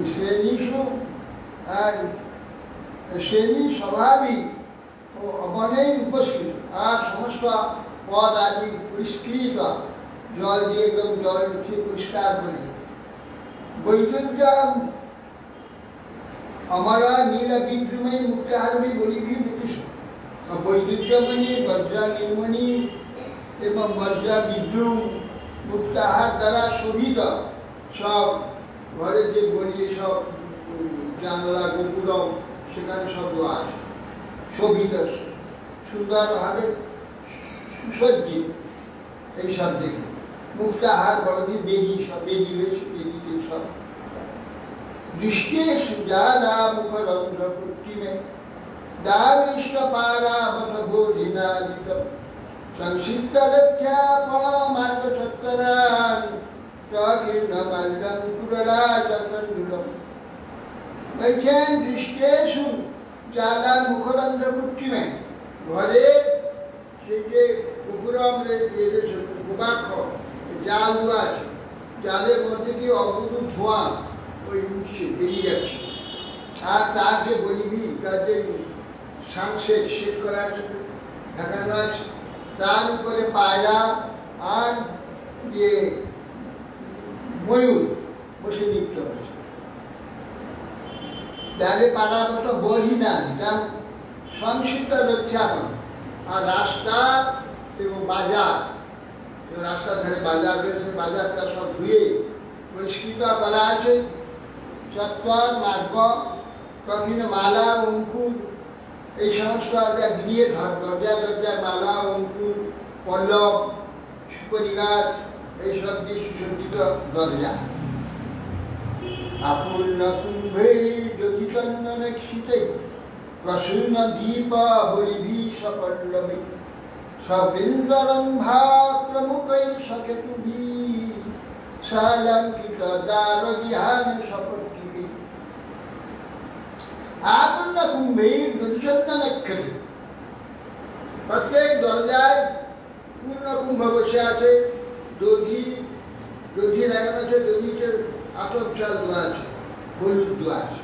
শ্রেণীষু আর শ্রেণী স্বাভাবিক ও অবনেই উপস্থিত আর সমস্ত পদ আদি পরিষ্কৃত জল দিয়ে একদম জল উঠিয়ে পরিষ্কার করে বৈদ্য আমরা নীল বিদ্রুমে মুক্তাহারবি বলিবি ব্রিটিশ বৈদ্যমণি বজ্রা নীলমণি এবং বজ্রা বিদ্রুম মুক্তাহার দ্বারা শোভিত সব ঘরের যে গলি সব জানলা গোপুরম সেখানে সব আছে শোভিত সুন্দরভাবে সুসজ্জিত এইসব দেখে মুক্তাহার বলদি বেদি সব বেদি রয়েছে বেদিতে সব দৃষ্টি সুজালা মুখ রন্ধ্র পশ্চিমে দাবিষ্ট পারাবত বোধিনাদিত সংক্ষিপ্ত রক্ষা পরমার্গ সত্তরান প্রকীর্ণ মাল্যম কুরলাজকণ্ডুলম বলছেন দৃষ্টেষু জালা মুখরন্ধ্র পশ্চিমে ঘরে সেই যে কুকুরম গোবাক্ষ জাল আছে জালের মধ্যে দিয়ে অদ্ভুত ধোঁয়া ওই উঠছে বেরিয়ে যাচ্ছে আর তার যে বলিবি তার যে সানসেট সেট করা আছে ঢাকানো আছে তার উপরে পায়রা আর যে ময়ূর বসে নৃত্য হচ্ছে তাহলে পাড়া মতো বলি না যেমন সংক্ষিপ্ত রক্ষাপন আর রাস্তা এবং বাজার রাস্তার ধারে বাজার রয়েছে বাজারটা সব ধুয়ে পরিষ্কৃত করা আছে চত্বর মার্গ কঠিন মালা অঙ্কুর এই সমস্ত গৃহে দরজার মালা অঙ্কুর পল্লব সুপরিগার এইসব দিয়ে সুসজ্জিত দরজা আপূর্ণ কুম্ভে জ্যোতিচন্দন শীতে প্রসন্ন দীপ বলিভি সপল্লবে সবৃন্দরম্ভা প্রমুখৈ সকেতুভি সালঙ্কিত দ্বার বিহান সপত্তিভি আপূর্ণ কুম্ভে জ্যোতিচন্দন ক্ষেত্রে প্রত্যেক দরজায় পূর্ণ কুম্ভ বসে আছে দধি লাগানো আছে দধিতে আতপ চাল দেওয়া আছে হলুদ দেওয়া আছে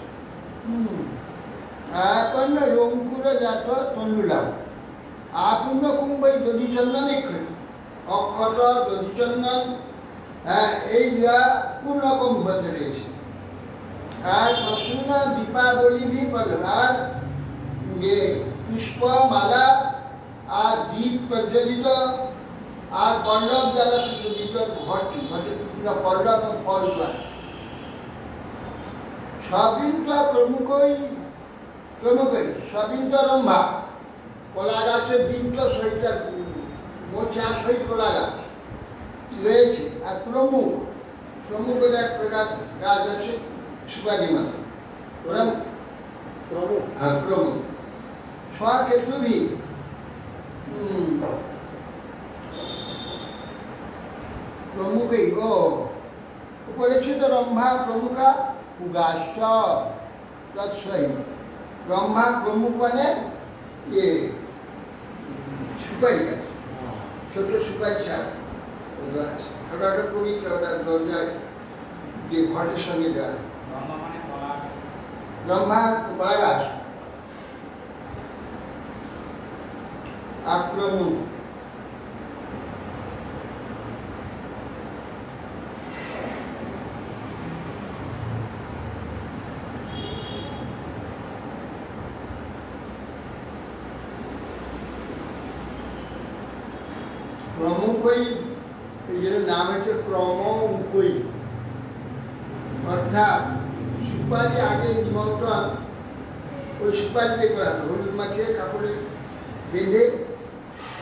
আপন্ন রঙ্কুর জাত তণ্ডুলাম আপূর্ণ কুম্ভই দধিচন্দনে অক্ষত দধিচন্দন এই দেওয়া পূর্ণ কুম্ভতে রয়েছে আর প্রসন্ন দীপাবলি ভি আর যে পুষ্প মালা আর দীপ প্রজ্বলিত আর পল্লব দ্বারা সুসজ্জিত ঘরটি ঘটের বিভিন্ন পল্লব এবং ফল সবিন্ত প্রমুখই সবিন্ত রম্ভা কলা গাছের বিন্ত সহিত মোচা সহিত কলা গাছ রয়েছে আর প্রমুখ বলে এক প্রকার গাছ আছে সুপারি মাথা ওরা প্রমুখ স্বক্ষেত্রভি প্রমুখই উপরিচিত রম্ভা প্রমুখা উগাশ্চ তৎসই রম্ভা প্রমুখ মানে সুপারি গাছ ছোট সুপারি ছাড় আছে ওটা একটা পবিত্র ওটা দরজায় যে ঘটের সঙ্গে দেওয়া রম্ভা কলা গাছ আক্রমণ ক্রমকই এই জন্য নাম হচ্ছে ক্রমকই অর্থাৎ সুপারি আগে নিমন্ত্রণ ওই সুপারি দিয়ে করা হলুদ মাখিয়ে কাপড়ে বেঁধে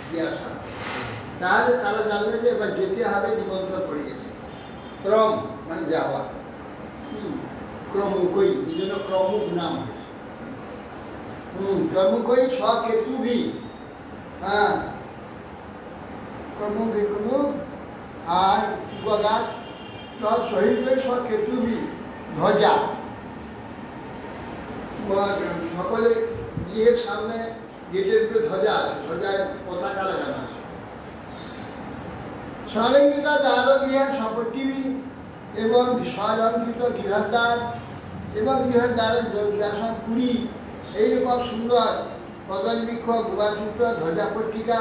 দিয়ে আসা তাহলে তারা জানবে যে এবার যেতে হবে নিমন্ত্রণ পড়ে গেছে ক্রম মানে যাওয়া ক্রমকই এই জন্য ক্রমুক নাম ক্রমকই স্বকেতুভি হ্যাঁ ক্রমুক আর গাছ সহিত স্বকেতুভি ধ্বজা সকলে গৃহের সামনে গেটের উপরে ধ্বজা আছে ধ্বজায় পতাকা লাগানো আছে স্বলিঙ্গিতা দ্বার গৃহ সপত্তিভি এবং স্বলঙ্কিত গৃহদ্বার এবং গৃহদ্বারের ব্যাসন পুরী এইরকম সুন্দর কদলীবৃক্ষ গুবাসূত্র ধ্বজা পত্রিকা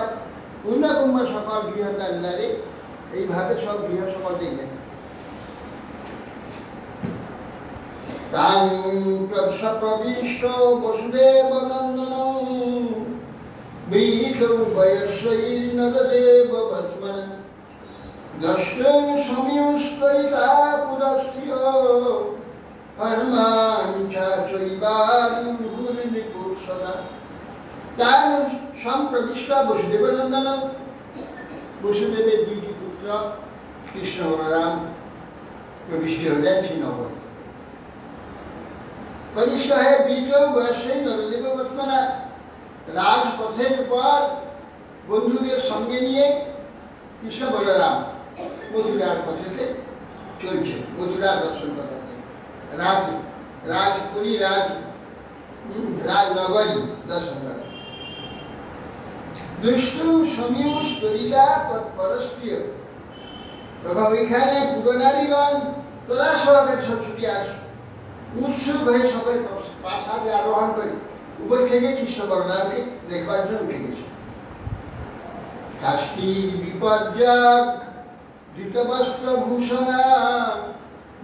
পূর্ণকুম্ভ সকল গৃহদ্বার দ্বারে এইভাবে সব গৃহ সকল দেখলেন। তাং প্রবিষ্ট বসুদেব নন্দন বৃহীত বয়স্বৈর্নদেব বৎসমান দ্রষ্টুম সমীয়স্করিতা পুরস্ত্রিয় হনুমাঞ্চা চৈবারুর্নিপুর সদা। তার সম্প্রবিষ্ট বসুদেব নন্দন, বসুদেবের দুইটি পুত্র কৃষ্ণ বলরাম প্রবিষ্ট হলেন শ্রীনগর। প্রবিষ্ট হয়ে বীর্য বয়সে নরদেব বর্তমানা রাজপথের পর বন্ধুদের সঙ্গে নিয়ে কৃষ্ণ বলরাম মথুরার পথেতে চলছে, মথুরা দর্শন করতে রাজপুরী রাজনগরী দর্শন করে। দুষ্টু সমীয় স্তরিলা পরস্প্রিয়, তখন ওইখানে পুরনারীগণ তোরা সহকারে সব ছুটি আসে, উৎসুক হয়ে সকলে প্রাসাদে আরোহণ করে উপর থেকে কৃষ্ণ বলরামকে দেখবার জন্য উঠে গেছে। কাষ্টির বিপর্যক ধৃতবস্ত্র ভূষণা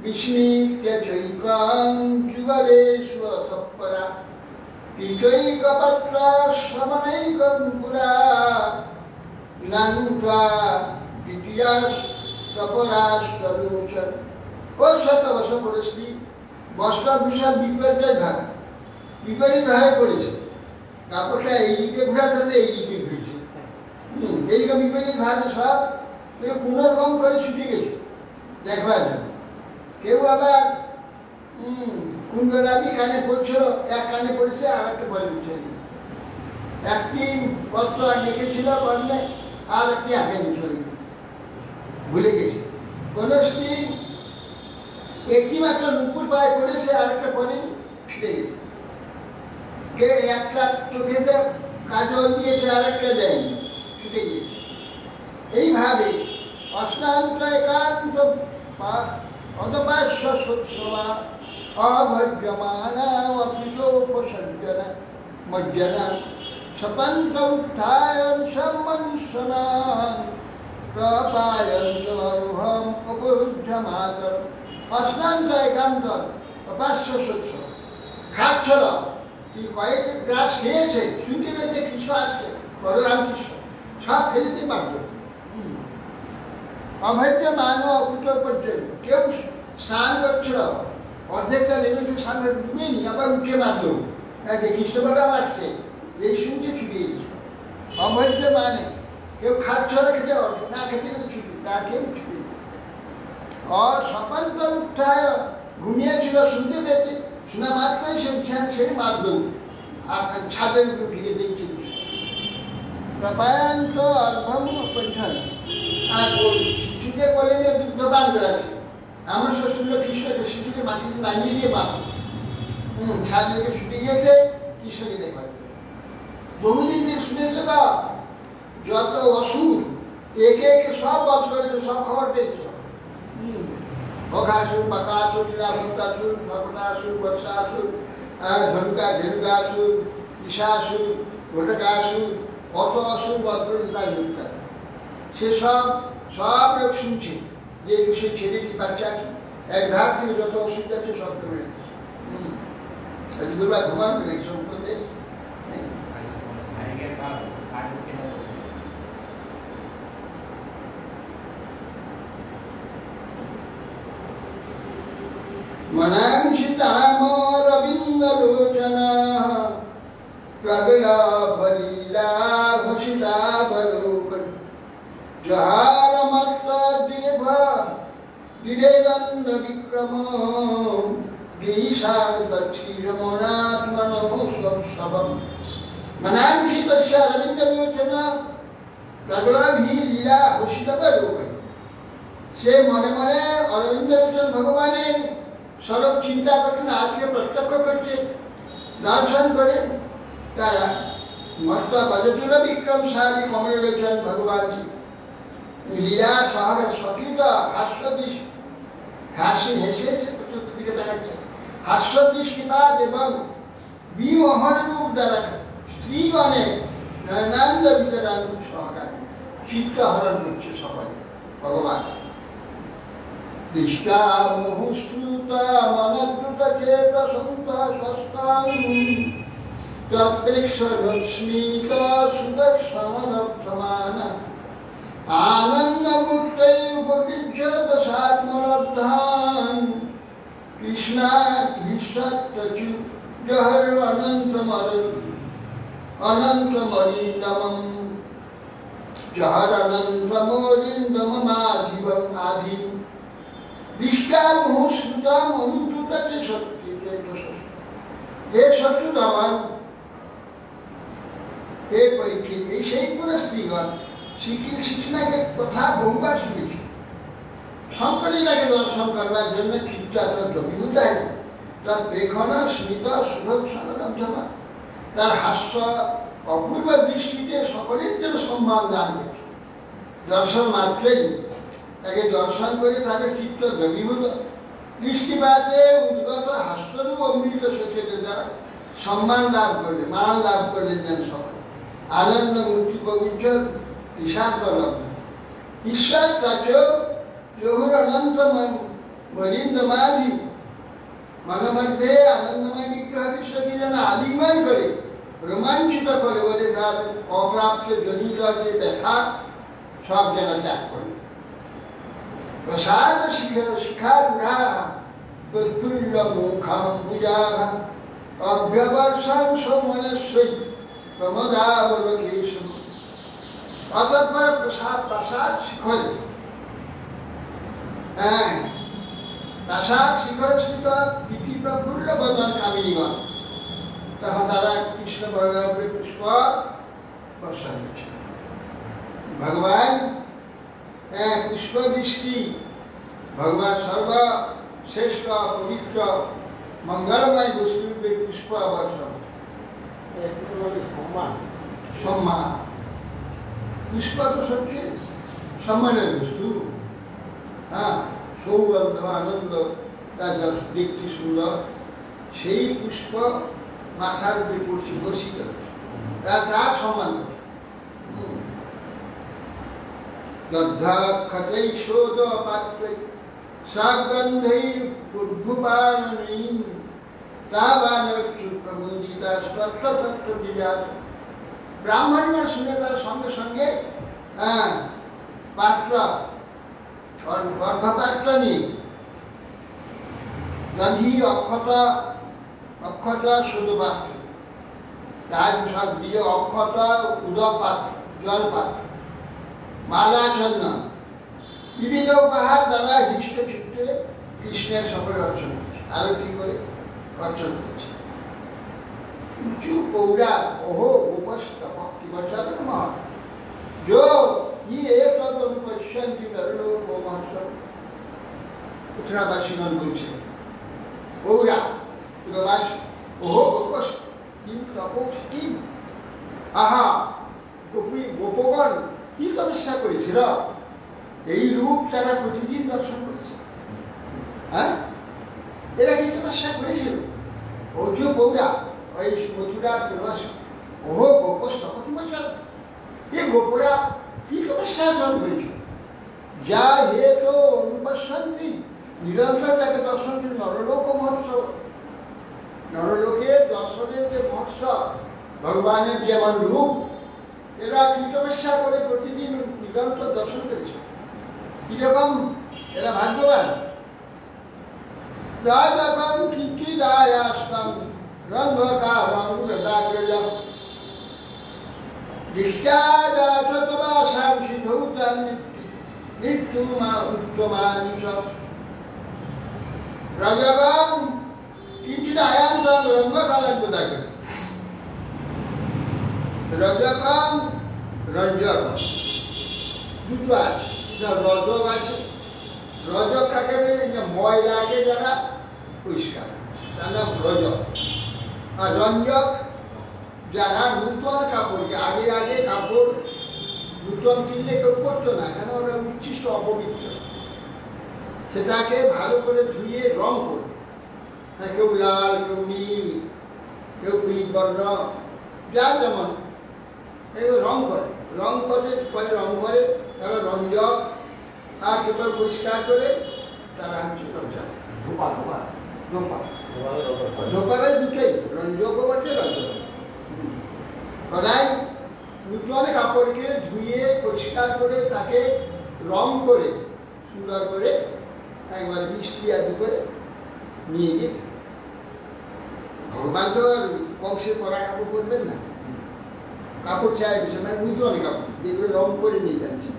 বিস্মিত চৈকং যুগলে সুতঃপরা পিচৈকপত্র শ্রবণৈকং পুরা নান্ত্বা দ্বিতীয়াস তপরাস্তরুচন। ও শত বছর পরিস্থিতি বস্ত্রভূষণ বিপরীত ভাবে পড়েছে, কাপড়টা এই দিকে ঘোরা থাকলে এই দিকে ঘুরেছে, এইরকম বিপরীত ভাবে সব কেউ কোনো রকম করে ছুটে গেছে দেখবার জন্য। কেউ আবার কুণ্ডলাদি কানে পড়ছিল, এক কানে পড়েছে আর একটা পরে দিচ্ছে, একটি পত্র লিখেছিল বললে আর একটি আঁকে চলে ভুলে গেছে। কোন স্ত্রী একটি মাত্র নুপুর পায়ে পড়েছে আর একটা পরে ফিরে গেছে, কে একটা চোখেতে কাজল দিয়েছে আর একটা দেয়নি, ছুটে গিয়েছে। এইভাবে অশ্রান্ত একান্ত অদপাস্য সৎসভা অভর্যমানা অপিতোপসর্জনা মজ্জনা সপন্ত উত্থায়ন সম্মনুষ্যনান প্রপায়ন্ত অরুহম অপরুদ্ধমাতর। অশ্রান্ত একান্ত অপাস্য সৎসভা, খাচ্ছিল কয়েক গ্রাস খেয়েছে, শুনতে পেয়েছে কৃষ্ণ আসছে, বলরাম কৃষ্ণ সব ফেলতে পারত। অভৈর্য মান অকুট পর্যন্ত কেউ স্নান করছিল, অর্ধেকটা নেমেছে সামনে ডুবেনি, আবার উঠে মারল, কৃষ্ণ বলরাম আসছে, এই শুনতে ছুটে গেছে। অভৈর্য মানে কেউ খাচ্ছিল খেতে, না খেতে খেতে ছুটি, না খেয়ে ছুটে। অসপন্ত উত্থায় ঘুমিয়েছিল, শুনতে পেয়েছে, শোনা মাত্রই সে বিছানা ছেড়ে মারল আর ছাদের উপর ভিড়ে দিয়েছে। প্রপায়ন্ত অর্ধম পঞ্চন, আর শিশুকে বলে যে দুগ্ধপান করাচ্ছে, আমার শ্বশুর কৃষ্ণকে শিশুকে মাটিতে নামিয়ে দিয়ে বাঁধ ছাদকে ছুটে গিয়েছে কৃষ্ণকে দেখবার। বহুদিন যে শুনেছে বা যত অসুর একে একে সব বধ করেছে, সব খবর পেয়েছে। বঘাসুর, বাকাসুর, রাবণাসুর, ভবনাসুর, বর্ষাসুর, ধনুকাসুর, ঈশাসুর, ঘটকাসুর, কত অসুর বধ করেছে তার মুক্তা। সে সব লোক শুনছে যে সে ছেলেটি বাচ্চা এক ধার থেকে যত অসুর যাচ্ছে সব করে দুর্বার ঘুমাবে নাকি সব করলে। মনাংশিতামরবিন্দলোচনা প্রগলা ভলীলা ঘোষিতা বলোকন জহারমত্ত দিরেদন্ড বিক্রম গৃহীষার দক্ষিণমনাত্মনভূষবম। মনাংশিতস্য অরবিন্দলোচনা প্রগলাভিলীলা ঘোষিতা বলোকন। সে মনে মনে অরবিন্দলোচন ভগবানের স্বরূপ চিন্তা করছেন, আজকে প্রত্যক্ষ করছে, দর্শন করে তারা মস্ত বজটুর বিক্রমশালী কমলোচন ভগবান লীলা সহজ সতীত হাস্যদিশ হাসি হেসে হেসে চতুর্দিকে তাকাচ্ছে। হাস্য দৃষ্টিপাত এবং বিমোহন রূপ দ্বারা স্ত্রীগণে নয়নান্দ বিতরাঙ্গ সহকারে চিত্তহরণ করছে সবাই ভগবান। দৃষ্টা মুহুশ্রুতা মনদ্রুতা চেত সন্তা সস্তাং তৎপ্রেক্ষণস্মিত সুদর্শনক্ষমান আনন্দমূর্তৈ উপবিজ্য দশাত্মলব্ধান কৃষ্ণাধীশত্তচু জহর অনন্তমরিন্দমম জহর অনন্তমরিন্দমমাধিবম আধিম দৃষ্টা মুহুশ্রুতম অনুদ্রুততে সত্যি হে শত্রুধমান, হে পরীক্ষিত, এই সেই পুরো স্ত্রীগণ শ্রীকৃষ্ণকে কথা বহুবার শুনেছি। শঙ্করী তাকে দর্শন করবার জন্য চিত্তাভিভূত তার বেখন স্মিত সুদর্শনক্ষমা, তার হাস্য অপূর্ব দৃষ্টিতে সকলের জন্য সম্মান দান করছে। দর্শন মাত্রই তাকে দর্শন করে তাকে চিত্ত দ্রবীভূত, দৃষ্টিপাতে উদ্গত হাস্যরূপ অমৃত সচেতে দ্বারা সম্মান লাভ করলে, মান লাভ করলেন যেন সকলে। আনন্দ মূর্তি পবিত্র ঈশাত্মলব্ধ ঈশ্বর তাকেও জহুর অনন্ত মরিন্দমাধি মনের মধ্যে আনন্দময় বিগ্রহ বিশ্বকে যেন আলিঙ্গন করে রোমাঞ্চিত করে বলে তার অপ্রাপ্ত জনিত যে ব্যথা সব যেন ত্যাগ করে। প্রসাদ শিখারূঢ়া তৎতুল্য মুখম পূজা অভ্যবর্ষং সমনস্যৈ প্রমদাবলোকেষু। অতঃপর প্রাসাদ শিখরে, প্রাসাদ শিখরে স্থিত প্রীতি প্রফুল্ল বদন কামিনীগণ তখন তারা কৃষ্ণ বলরামের পুষ্প বর্ষণ করছে। ভগবান পুষ্প বৃষ্টি, ভগবান সর্বশ্রেষ্ঠ পবিত্র মঙ্গলময় বস্তুরূপে পুষ্প বর্ষণ, সম্মান। পুষ্প তো সবচেয়ে সম্মানের বস্তু। সৌগন্ধ আনন্দ, তার দেখতে সুন্দর, সেই পুষ্প মাথার উপরে পড়ছে বসিত, তার সম্মান। দগ্ধক্ষতৈ শোধ পাত্রৈ সাগন্ধৈর উদ্ভুপানৈ তাবানচু প্রমোদিতা তত্ত্ব বিরাজ। ব্রাহ্মণরা শুনে তার সঙ্গে সঙ্গে পাত্র অর্ধপাত্র নিয়ে গন্ধি অক্ষত শুধু পাত্র, তার সব দিয়ে অক্ষত উদক পাত্র, জল পাত্র, মালাচন্ন বিবিধ উপহার দ্বারা হৃষ্ট চিত্তে কৃষ্ণের সকলে অর্চন করছে। আরো কি করে অর্চন করছে? উঁচু পৌরা ওহো উপস্তপ কি বচাল মহা जो ये तब अनुपश्यन्ति नरलोको महर्षौ। उत्तरावासीगण বলছে পৌরা উত্তরবাসী ওহো উপস্ত কিম তপস কিম, আহা গোপগণ কি তপস্যা করেছিল, এই রূপ তারা প্রতিদিন দর্শন করেছে। এরা কি তপস্যা করেছিল? ওজ পৌরা ওই মথুরার প্রবাসী ওহো গোপস তপসী বছর, এ গোপরা কি তপস্যা করেছিল? যা হে তো অনুপশ্যন্তি, নিরন্তর তাকে দর্শন করে নরলোক মহোৎসব, নরলোকের দর্শনের যে মহোৎসব, ভগবানের যেমন রূপ, এরা কি তপস্যা করে প্রতিদিন নিরন্তর দর্শন করেছে। কিরকম এরা ভাগ্যবান। রাজকং কিঞ্চিদায়াস্তাং রঙ্গকারং যদাগ্রজং দৃষ্টাদাতবাসাং সিধৌতাং মৃত্যুমা উত্তমানিচ। রজকং কিঞ্চিদায়াস্তাং রঙ্গকারং যদাগ্রজং। রজকং রঞ্জক দুটো আছে, রজক আছে। রজক কাকে বলে? ময়লাকে যারা পরিষ্কার, তার নাম রজক। আর রঞ্জক যারা নূতন কাপড়, আগে আগে কাপড় নূতন কিনলে কেউ করতো না, কেন ওরা উচ্ছিষ্ট অপবিত্র। সেটাকে ভালো করে ধুয়ে রং করে, কেউ লাল, কেউ নীল, কেউ পিচ বর্ণ, যার যেমন এগুলো রং করে, রং করে তারা রঞ্জক আর কেবল পরিষ্কার করে তারা হচ্ছে রঞ্জক ধোপারাই দুটোই রঞ্জকও বটে রঞ্জক। সদাই নূতন কাপড়কে ধুয়ে পরিষ্কার করে তাকে রং করে সুন্দর করে একবার মিষ্টি আদি করে নিয়ে গিয়ে ভগবান তো আর কংসে পরা কাপড় পরবেন না, কাপড় চাই বিষয় মানে নূতন কাপড় যেগুলো রং করে নিয়ে যাচ্ছে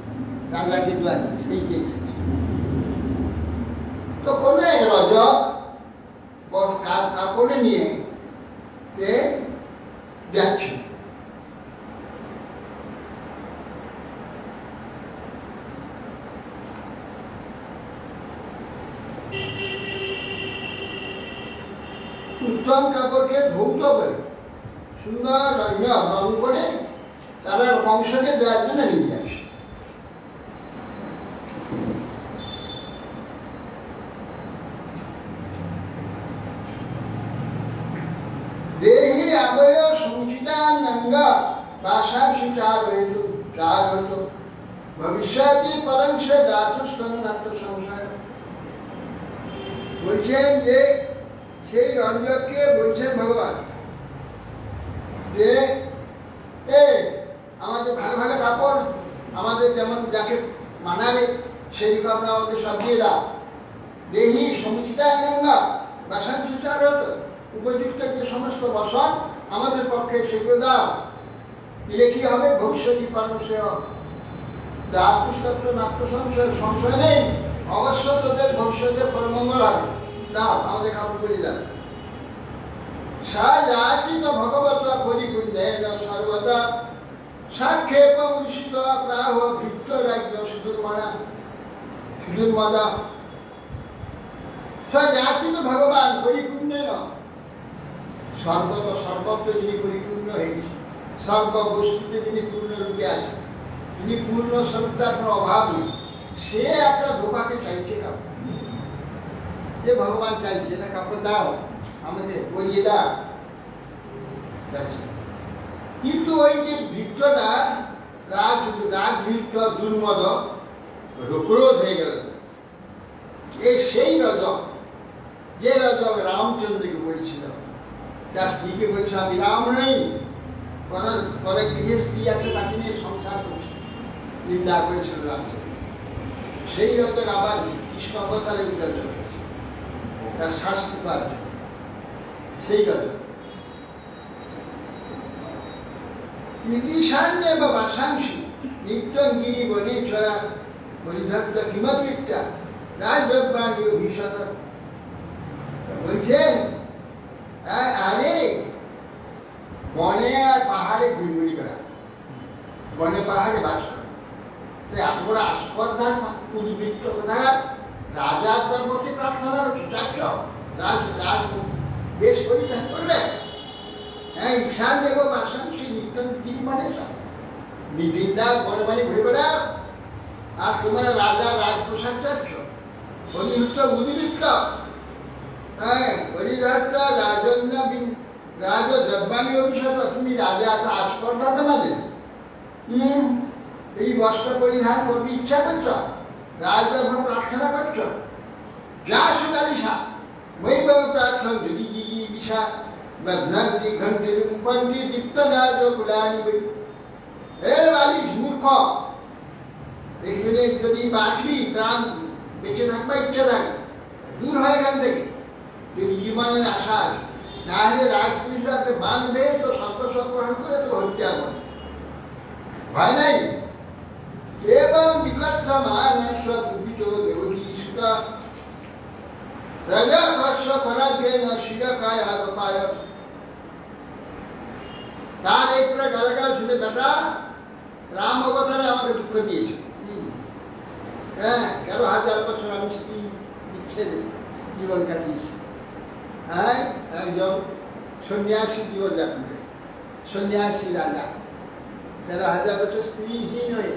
রান্না কিন্তু আসবে সেই তো কোনো এক রজক কাপড়ে নিয়ে যাচ্ছে। উত্তম কাপড়কে ধৌত করে সুন্দর রং করে তারা কংসকে দেওয়ার জন্য নিয়ে আসে। দেহি আবয় সঞ্চিতানঙ্গ বাসাংশি চার হইত ভবিষ্যতি পরংশে জাতুস্তন্নাত্ম সংসার। বলছেন যে সেই রঞ্জককে বলছেন ভগবান যে আমাদের ভালো ভালো কাপড় আমাদের যেমন যাকে মানাবে সেই কাপড় আমাদের সব দিয়ে দাও। দেহি সঞ্চিতানঙ্গ বাসাংশি চার হতো উপযুক্ত যে সমস্ত বসন আমাদের পক্ষে সেগুলো দাও, দিলে কি হবে ভবিষ্যৎ পরমশেয় জাতুস্তত্ব নাট্য সংশয় নেই, অবশ্য তোদের ভবিষ্যতের পরমঙ্গল হবে, দাও আমাদের কাপড় করে দাও। সাজাচিত ভগবত পরিপূর্ণেন সর্বদা সাক্ষেপ ঋষিত প্রাহ ভৃত্য রাজ্য সুদুর্মদা। সাজাচিত ভগবান পরিপূর্ণেন সর্বত্র যিনি পরিপূর্ণ হয়েছে, সর্ববস্তুতে যিনি পূর্ণরূপে আছে, যিনি পূর্ণ স্বরূপটার কোনো অভাব নেই, সে একটা ধোপাকে চাইছে কাপড়, যে ভগবান চাইছে না কাপড় দাও আমাদের পরিয়ে দাও। কিন্তু ওই যে ভৃত্যটা রাজভৃত্য দুর্মদ ক্রোধ হয়ে গেল। সেই রজক, যে রজক রামচন্দ্রকে বলেছিল, তার স্ত্রীকে বলছে আমি রাম নেই, পরে গৃহে স্ত্রী আছে তাকে নিয়ে সংসার করছে, নিন্দা করেছিল রামচন্দ্র। সেই রজক আবার কৃষ্ণ অবতারে উদ্ধার করেছে তার শাস্তি পাওয়ার জন্য। সেই রজক নিবিষান্য বা বাসাংশী নিত্যং গিরি বনে ছড়া পরিভক্ত কিমপিতা রাজবাণী ভীষণ। বলছেন আরে বনে আর পাহাড়ে ঘুরঘুরি করা, বনে পাহাড়ে বাস করা, এত বড় আস্পর্ধা উদ্বৃত্ত কোথায় রাজার পর্বতে প্রার্থনা চাচ্ছ, রাজ বেশ পরিত্যাগ করবে। হ্যাঁ ঈশান দেব বাসাংশী নিত্যম তিনি মানে নিবিন্দার বনে বনে ঘুরে বেড়াও, আর তোমরা রাজা রাজপ্রসাদ চাচ্ছ, অনিরুদ্ধ উদ্বৃত্ত। হ্যাঁ হরিদত্ত রাজন্য রাজ দ্রব্যাণী অভিশাপ, তুমি রাজা এত আস্পর্ধা তোমাদের, এই বস্ত্র পরিধান করতে ইচ্ছা করছ, রাজদর্ভ প্রার্থনা করছ, যা সুকালিসা মই বাবু প্রার্থন যদি দিদি বিশা বদনান্তি ঘন্টি রূপন্তি দীপ্তরাজ কুলানি বই। এ বালিশ মূর্খ, এখানে যদি বাঁচবি প্রাণ বেঁচে থাকবা ইচ্ছা থাকে দূর হয় এখান থেকে, যদি জীবনের আশা আছে, না হলে রাজপুরীরাকে বাঁধবে তো সর্বসগ্রহণ করে তো হত্যা করে, ভয় নাই। এবং বিকট মানসুতা রাজা কর্ষ করাকে না শিরকায় আর পায়। তার এই পুরো গালাগাল শুনে বেটা রাম অবতারে আমাকে দুঃখ দিয়েছে। হ্যাঁ ১৩,০০০ বছর আমি স্ত্রী বিচ্ছেদে জীবন কাটিয়েছি। হ্যাঁ একজন সন্ন্যাসী জীবন যাপন করে, সন্ন্যাসী রাজা ১৩,০০০ বছর স্ত্রীহীন হয়ে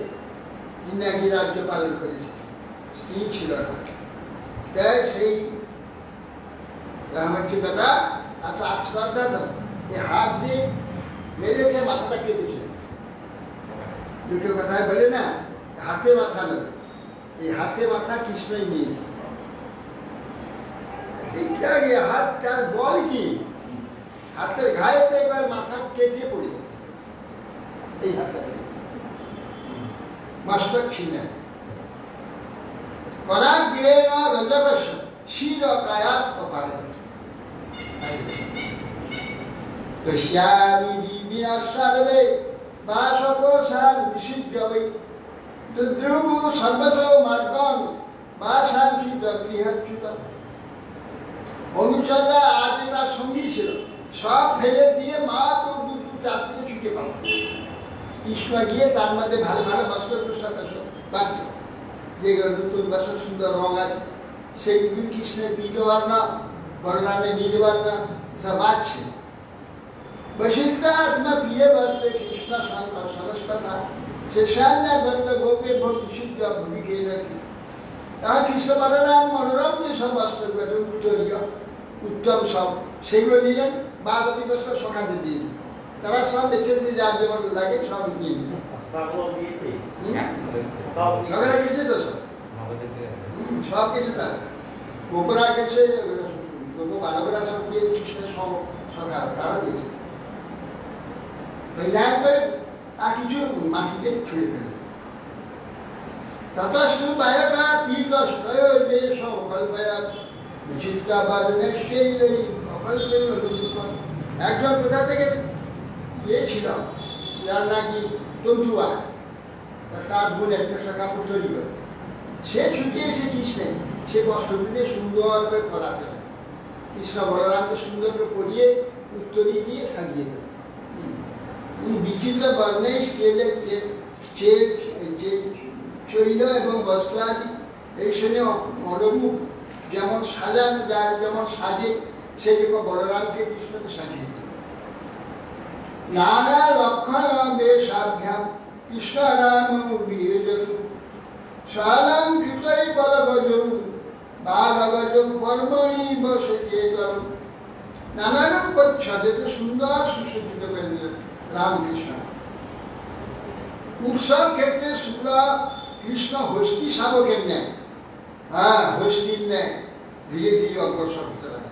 ইন্দ্রাগী রাজ্য পালন করেছে, স্ত্রী ছিল না। তাই সেই আমার বেটা এত আস্পর্ধা না, এই হাত দিয়ে মেরেছে, মাথাটা কেটে চলেছে। দুটো কথায় বলে না, হাতে মাথা নেবে, এই হাতে মাথা কৃষ্ণই নিয়েছে। এইটা হাত তার বল কি, হাতের ঘায়েতে এবার মাথা কেটে পড়ে এই হাতটা মস্তক ছিন্ন পরাগ্রেণ রজকশ শির কায়াত কপালে তস্যামি দিব্যা সর্বে বাসকোষান বিশুদ্ধবে দুদ্রুবু সর্বতো মার্গং বাসাংশি গৃহচ্যুত। অনুচররা আর তার সঙ্গী ছিল, সব ফেলে দিয়ে মা তো দুটো চারদিকে ছুটে পাবো। কৃষ্ণ গিয়ে তার মধ্যে ভালো ভালো বস্ত্র পোশাক বাঁচত, যেগুলো নতুন বস্ত্র সুন্দর রং আছে, সেগুলি কৃষ্ণের পীতবর্ণ, বলরামের নীলবর্ণ সব বাঁচছে। বসিষ্ঠা আত্মা প্রিয় বস্ত্রে কৃষ্ণ শঙ্কর সরস্বতা শেষান্যা দত্ত গোপে ভোগ বিশুদ্ধ ভূমিকে রাখি। তাহলে কৃষ্ণ বলরাম মনোরম যে সব বস্ত্রগুলো উত্তরীয় উত্তম সব, সেগুলো নিলেন, বাগতি বস্ত্র সখাতে দিয়ে দিলেন। তারা সব বেছে বেছে যার যেমন লাগে সব নিয়ে নিল। সকালে গেছে তো সব কিছু তার গোপরা গেছে, গোপ বালকরা সব দিয়ে কৃষ্ণের সকাল তারা দিয়েছে। করে আর কিছু মাটিতে ছুঁড়ে ফেলে ততস্তু বায়কা পীতস্তয় দেশ অকল্পয়াত বিচিত্রাবাদ নেষ্টেই অকল্পের অনুরূপণ। একজন কোথা থেকে গিয়েছিল, যার নাকি তন্তুয়া, তার বোন একটা কাপড় তৈরি করে, সে ছুটে এসে কৃষ্ণে সে বস্ত্রগুলিকে সুন্দর করে পরাতে, কৃষ্ণ বলরামকে সুন্দর করে পরিয়ে উত্তরী দিয়ে সাজিয়ে দেবে। বিচিত্র বর্ণে চৈল এবং বস্ত্র আদি এই শুনে অনুরূপ যেমন সাজানো যায়, যেমন সাজে, সেরকম বলরামকে কৃষ্ণকে সাজিয়ে দেবে। নানা লক্ষণ বেশাভ্যাম কৃষ্ণ রাম বিয়োজতু সালাম কৃতই বলবজু বালবজু কর্মণি বসে চেতন। নানারূপ পরিচ্ছদে সুন্দর সুসজ্জিত করে দিলেন রামকৃষ্ণ। উৎসব ক্ষেত্রে শুক্লা কৃষ্ণ হস্তি শাবকের ন্যায়, হ্যাঁ হস্তির ন্যায় ধীরে ধীরে অগ্রসর হতে লাগে।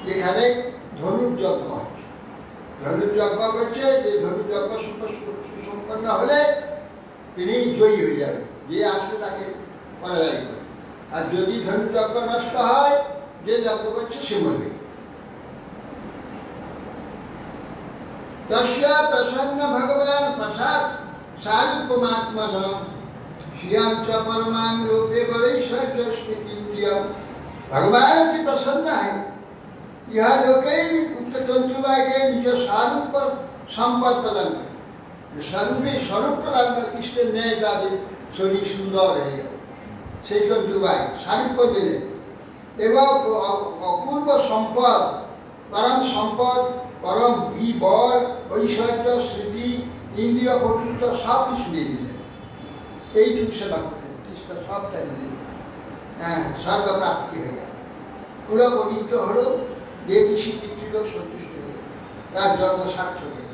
যেখানে ধনুর্যজ্ঞ হচ্ছে, ধনুর্যজ্ঞ করছে, যে ধনুর্যজ্ঞ সুসম্পন্ন হলে তিনি জয়ী হয়ে যাবেন, যে আসবে তাকে পরাজয় করে। আর যদি ধনুর্যজ্ঞ নষ্ট হয়, যে যজ্ঞ করছে সে মরবে। তস্য প্রসন্ন ভগবান প্রসাদ সারূপমাত্মন श्रियं च परमां रूपे बलैश्वर्य स्मृतिन्द्रिय। भगवान की प्रसन्न है, यह लोके उत्तरतंतुबाई के निज स्वरूप पर संपद प्रदान करे, स्वरूपे स्वरूप प्रदान कर कृष्ण न्याय दादे शरीर सुंदर है সেই তন্তুবাই সারূপ্য দিলেন এবং অপূর্ব সম্পদ, পরম সম্পদ, পরম বল, ঐশ্বর্য, স্মৃতি, ইন্দ্রিয় কর্তৃত্ব সব কিছু দিয়ে দিলেন। এইটুকু সেবা করতেন কৃষ্ণ, সব তাই দিলেন। হ্যাঁ, সর্বপ্রাপ্তি হয়ে গেল, পুরো পবিত্র হলো, দেবী স্বীকৃত সন্তুষ্ট হয়ে তার জন্ম সার্থক হয়ে গেল।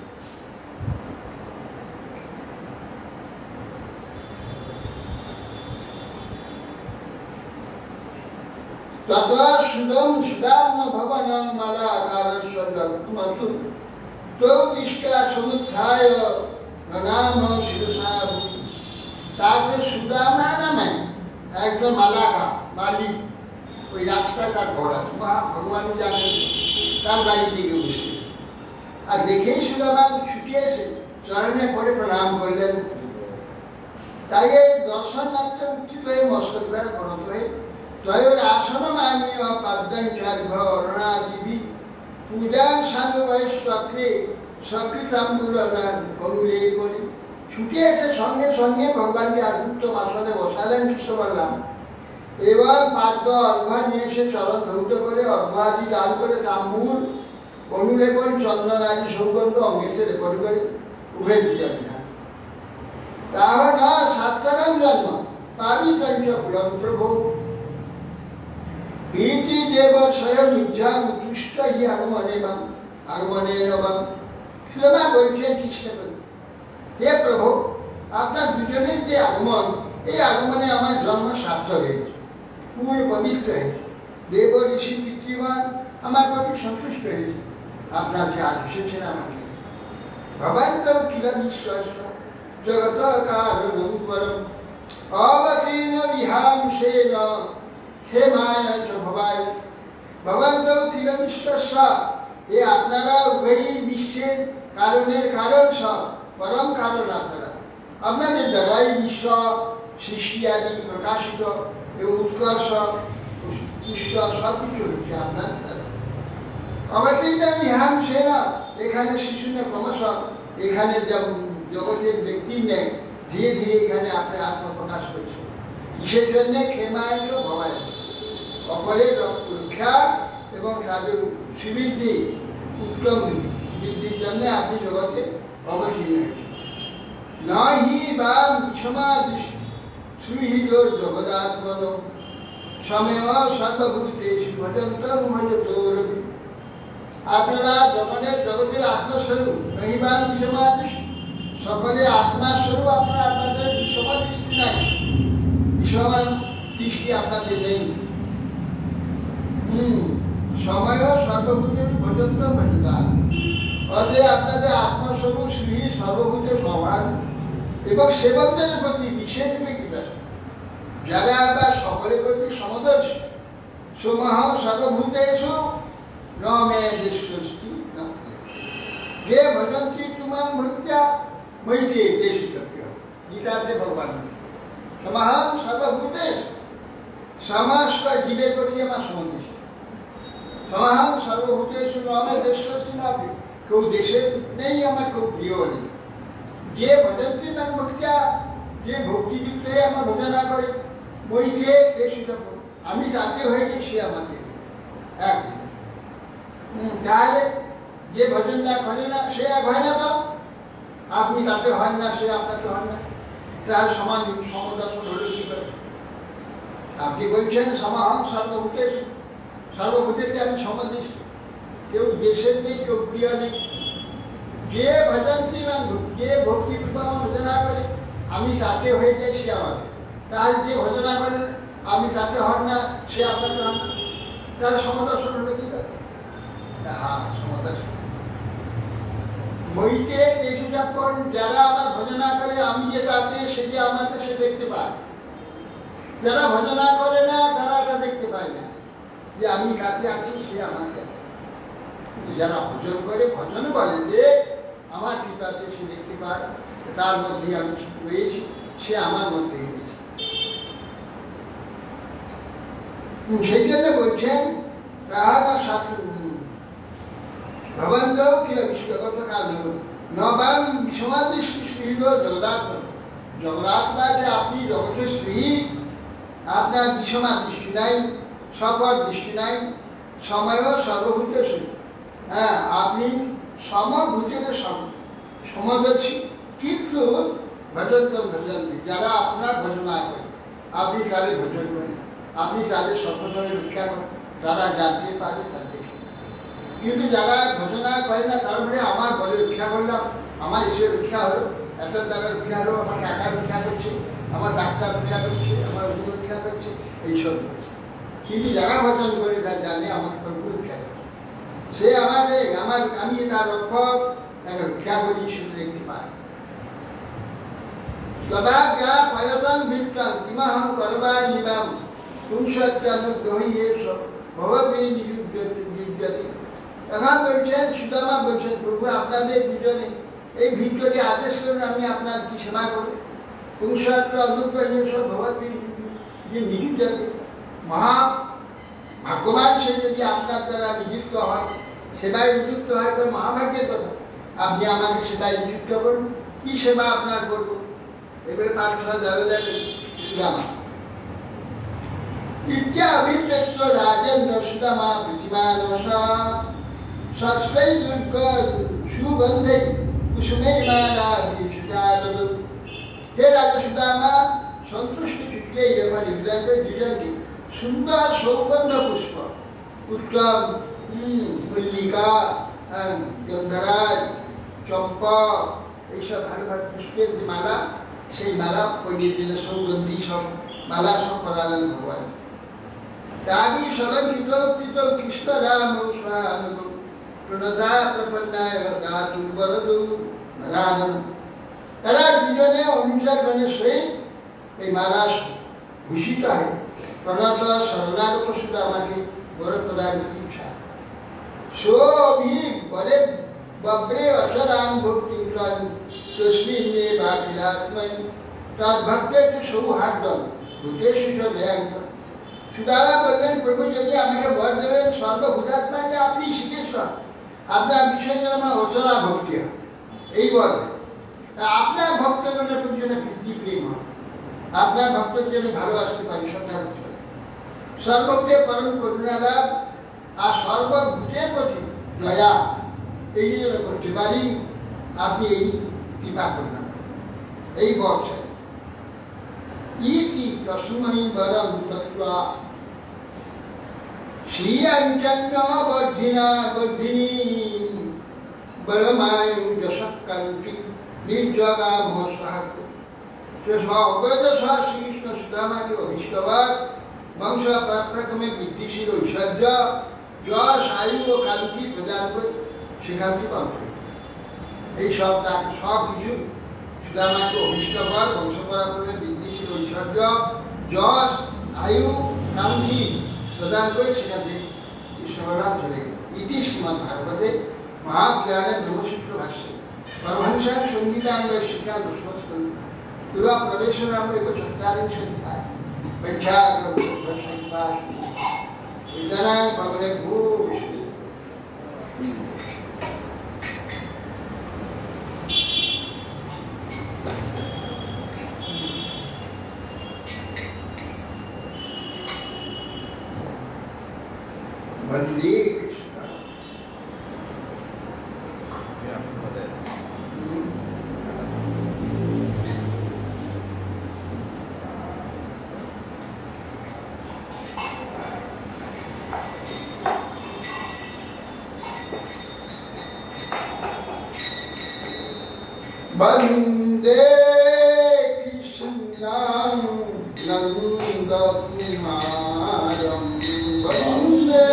तथा सुदम सुदाम भवनं मलाकारस्वरत्मतु तो इसका समुत्थाय नाम शिरसाभु। তারপরে সুদামা নামে একজন মালাকা মালিক, ওই রাস্তাটার ঘর আছে, ভগবান জানেন, তার বাড়ি দিকে বসে আর দেখেই সুদামা ছুটে এসে চরণে পড়ে প্রণাম করলেন। তাই দর্শন মাত্র উত্থিত হয়ে মস্তক দ্বারা প্রণত হয়ে তয়োর আসন মানীয় পাদ্যাং চার্ঘ অরণাদিবি পূজাং সানুবৈশ্বক্রে সকৃতাম্বুলার গৌরে করে ছুটে এসে সঙ্গে সঙ্গে ভগবানকে আধুত্তম আসনে বসালেন কৃষ্ণ বললাম। এবার পাদ্য অর্ঘ নিয়ে এসে চরণ ধৌত করে অর্ঘাদি দান করে তাম্বুল অনুলেপন চন্দন আদি সৌগন্ধ অঙ্গেতে লেপন করে উভয় পূজা বিধান। তাহলে না সাতটারাম জন্ম পাবি পঞ্চ ফুলম প্রভু भीति देव स्वयं निजाम उत्कृष्ट ही আগমনে নবাম। সুদামা বলছেন কৃষ্ণ হে প্রভু, আপনার দুজনের যে আগমন, এই আগমনে আমার জন্ম সার্থক হয়েছে, কুল পবিত্র হয়েছে, দেব ঋষি পিতৃমান আমার প্রতি সন্তুষ্ট হয়েছে। আপনার যে আজ এসেছেন আমাকে ভবান্তর কিল বিশ্বাস জগত কারণম পরম অবতীর্ণ বিহাংসেন ক্ষেমায় চ ভবায় ভবান্তর কিল বিশ্বাস। এ আপনারা উভয়ই বিশ্বের কারণের কারণ সব, পরম কারণ আপনারা। আপনাদের দ্বারাই বিশ্ব সৃষ্টি আদি প্রকাশিত এবং উৎকর্ষ পুষ্ট সব কিছু হচ্ছে আপনার দ্বারা। অবতীর্ণ বিহাংসেন, এখানে শিশু না ক্রমশ এখানে জগতের ব্যক্তির নেই, ধীরে ধীরে এখানে আপনার আত্মপ্রকাশ করছে। কিসের জন্যে? ক্ষেমায় ভবায়, অপরের রক্ষা এবং তাদের সুবৃদ্ধি, উত্তম বৃদ্ধির জন্য আপনি জগতে অবতীর্ণ হয়েছেন। নাহি বা সমাদৃষ্টি সুহৃদর জগদাত্মন সময় সর্বভূতেষু ভজন্তম ভজতোরবি। আপনারা জগতের আত্মস্বরূপ, নাহি বা বিষমাদৃষ্টি, সকলে আত্মাস্বরূপ আপনারা, আপনাদের বিষমাদৃষ্টি নাই, বিষমান দৃষ্টি আপনাদের নেই। সময় সর্বভূতের পর্যন্ত ভজতাম, অতএব আপনাদের আত্মস্বরূপ শ্রী সর্বভূতের সমান এবং সেবকদের প্রতি বিশেষ ব্যক্তিতা, যারা বা সকলের প্রতি সমদর্শী। সোমহং সর্বভূতেষু ন মে দৃশ্যস্তি ন। যে ভজন্তি তুমাং ভক্ত্যা মৈতে তেষু তপ্য। গীতাতে ভগবান সোমহং সর্বভূতেষু, সমস্ত জীবের প্রতি আমার সমদর্শী। সমহং সর্বভূতেষু ন মে দৃশ্যস্তি ন। কেউ দেশের নেই, আমার কেউ প্রিয় নেই। যে ভজন্তি তার ভক্ত্যা, যে ভক্তিযুক্ত হয়ে আমার ভজনা করে, বইকে আমি তাকে হয়েছে, সে আমাকে এক। তাহলে যে ভজন না করে না, সে এক হয় না। তো আপনি তাতে হন না, সে আপনাকে হন না, তার সমান সমদর্শন হলে কি করে? আপনি বলছেন সমহং সর্বভূতেষু, সর্বভূতেতে আমি সমদৃষ্ট, কেউ দেশের নেই, কেউ প্রিয় নেই। যে ভজন্তি যে ভক্তি ভজনা করে, আমি তাকে হয়ে যাই, সে আমাকে। তাহলে যে ভজনা করে আমি তাকে হন না, সে আপনাকে হন না, তার সমদর্শন হলো কি? হ্যাঁ, সমদর্শন। বইতে কিছুটা কোন যারা আমার ভজনা করে, আমি যে তাকে, সে যে আমাকে, সে দেখতে পায়। যারা ভজনা করে না, তারা এটা দেখতে পায় না যে আমি কাছে আছি, সে আমাকে আছে। যারা ভজন করে, ভজন বলে যে আমার কৃপাতে সে দেখতে পায়, তার মধ্যে আমি রয়েছি, সে আমার মধ্যে রয়েছে। সেই জন্য বলছেন ভবন্ত ছিল বিশ্বগত কারণ নবান সমাদৃষ্টি শ্রীল জগদাত্মা। জগদাত্মা যে আপনি জগতের শ্রী, আপনার বিষমা দৃষ্টি নাই, সকল দৃষ্টি নাই, সময়ও সর্বভূতে শ্রী। হ্যাঁ, আপনি সমভূতের সমদর্শী, কিন্তু ভজন্তম ভজন্তি, যারা আপনার ভজনা করে, আপনি তাদের ভজন করেন, আপনি তাদের সর্বধরে রক্ষা করেন, তারা জানতে পারে, তার দেখে। কিন্তু যারা ভজনা করে না, তার মানে আমার বলে রক্ষা করলাম, আমার ঈশ্বর রক্ষা হলো, এত দ্বারা রক্ষা হলো, আমার টাকা রক্ষা করছে, আমার ডাক্তার রক্ষা করছে, আমার অন্য রক্ষা করছে, এইসব করছে। কিন্তু যারা ভজন করে, তার জানে আমাকে প্রভু রক্ষা করছে, সে আমাকে, আমি তার রক্ষক, তাকে রক্ষা করি, শুধু দেখতে পাই। সদা যা পয়তন ভিত্তাম কিমাহং করবাণীবাম পুংসত্যানুগ্রহীয়েষ ভবতি নিযুজ্যতি। তখন বলছেন সুদামা, বলছেন প্রভু আপনাদের দুজনে এই ভিত্তকে আদেশ করুন, আমি আপনার কি সেবা করব। পুংসত্য অনুগ্রহীয়েষ ভবতি নিযুজ্যতি। মহা ভাগ্যবান সে যদি আপনার দ্বারা নিযুক্ত হয়, সেবায় নিযুক্ত হয়, তো মহাভাগ্যের কথা। আপনি আমাকে সেবায় নিযুক্ত করুন, কি সেবা আপনার করব? এবারে প্রার্থনা দেওয়া যাবে সুদামা। ইত্যাভিব্যক্ত রাজেন্দ্র সুদামা প্রতিমানস সস্मै দুর্গ সুগন্ধে কুসুমে মালা বিশুচারদ। হে রাজা সুদামা, সন্তুষ্ট চিত্তে এরকম নিবেদন করে দুজনকে সুন্দর সৌগন্ধ পুষ্প, উত্তম মল্লিকা, গন্ধরাজ, চম্পক, এইসব ভালো ভালো পুষ্পের যে মালা, সেই মালা পরিয়ে দিলে সৌগন্ধি সব মালা সব পরালেন ভগবান। তারই সলঙ্কিত কৃত কৃষ্ণ রাম স্বানুগ প্রণতা প্রপন্নায় দাতু বরদু রাম। তারা দুজনে অনুসার গণের সহিত এই মালা ভূষিত হয়। প্রণত শরণাগত শুধু আমাকে বড় প্রদান ইচ্ছা সোভি বলে বব্রে অসরাম ভক্তি তস্মিন বা বিলাত্ময় তার ভক্তের একটু সৌহার্দন ভূতে শিশু ব্যাঙ্গ। সুদারা বললেন, প্রভু যদি আমাকে বর দেবেন সর্বভূতাত্মাকে আপনি শিখেশ্বর, আপনার বিষয় যেন আমার অচলা ভক্তি হয়, এই বর আপনার ভক্তগণের প্রতি যেন প্রীতি প্রেম হয়, আপনার ভক্তকে যেন ভালোবাসতে পারি, শ্রদ্ধা করতে পারি, সর্বকে পরম করুণালাভ আর সর্বভূতের প্রতি দয়া এই যেন করতে পারি, আপনি এই কৃপা করুন, এই বর চাই। ইতি তস্मै বরং তত্ত্বা শ্রীয়ঞ্চন্ন বর্ধিনা বর্ধিনী বলমায় যশকান্তি নির্জগা মহসাহক। অবৈধ শ্রীকৃষ্ণ সুদামাকে অভীষ্টবাদ বংশ পরাক্রমে বৃদ্ধিশীল ঐশ্বর্য যশ আয়ু ও কান্তি প্রদান করে সেখানটি পাবে। এই সব তাকে সব কিছু সুদামাকে অভীষ্টবাদ বংশ পরাক্রমে বৃদ্ধিশীল ঐশ্বর্য যশ আয়ু কান্তি প্রদান করে সেখান থেকে ঈশ্বরনাম চলে গেল। ইতি শ্রীমদ্ ভাগবতে মহাপুরাণের ব্রহ্মসূত্র ভাষ্যে परमहंसः संगीतांग शिक्षा दुष्मस्कंद युवा प्रवेशनाम एक चत्वारिंशत् पंचाग्र संस्काश इतना भगवते भूष वंदे वंदे कृष्णं नंदकुमारं वंदे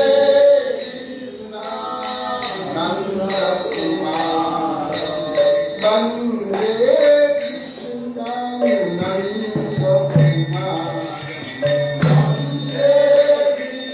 कृष्णं नंदकुमारं वंदे कृष्णं नंदकुमारं वंदे कृष्णं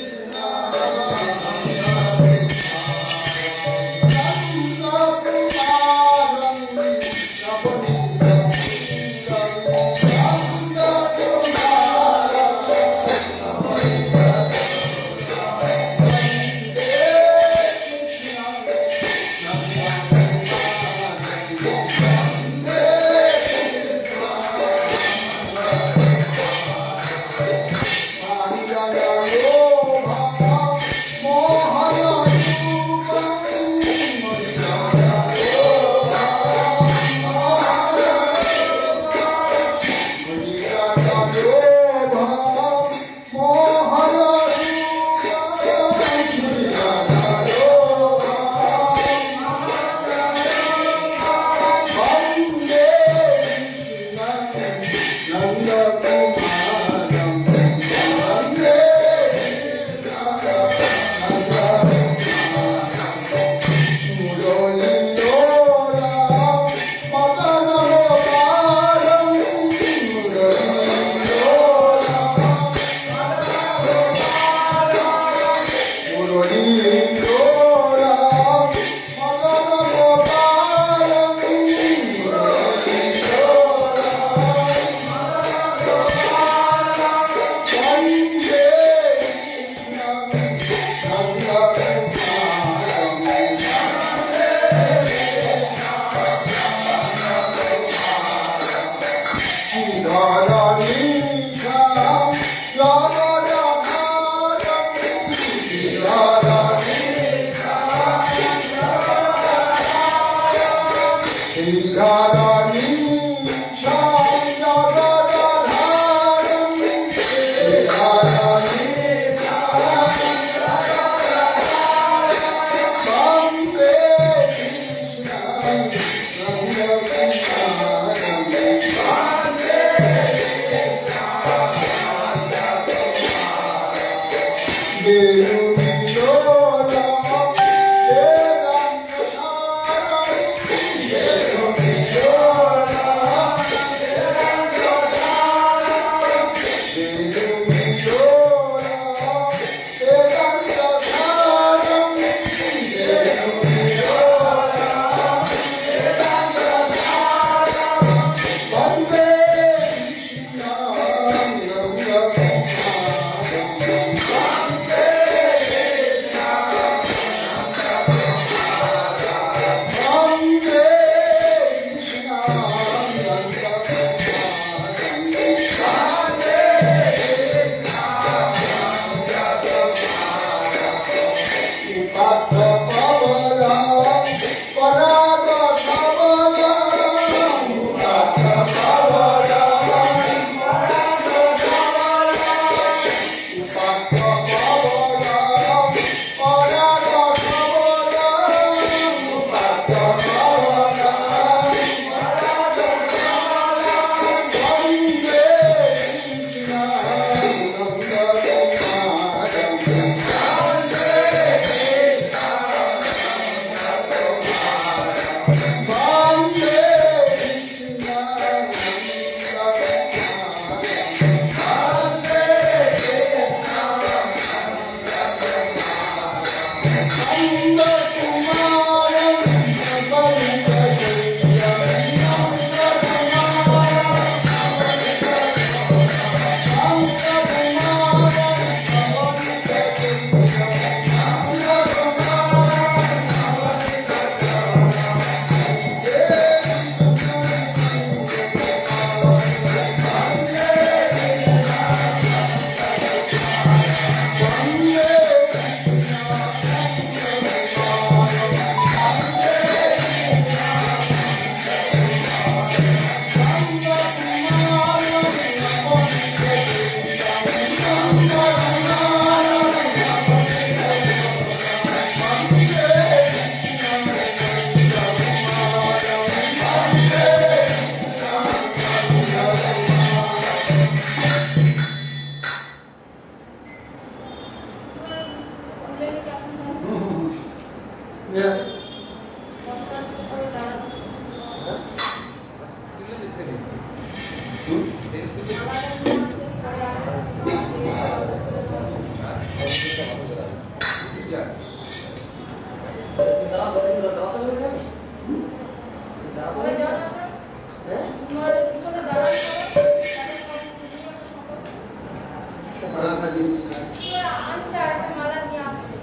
আনছে আর একটা মালা নিয়ে আসছে।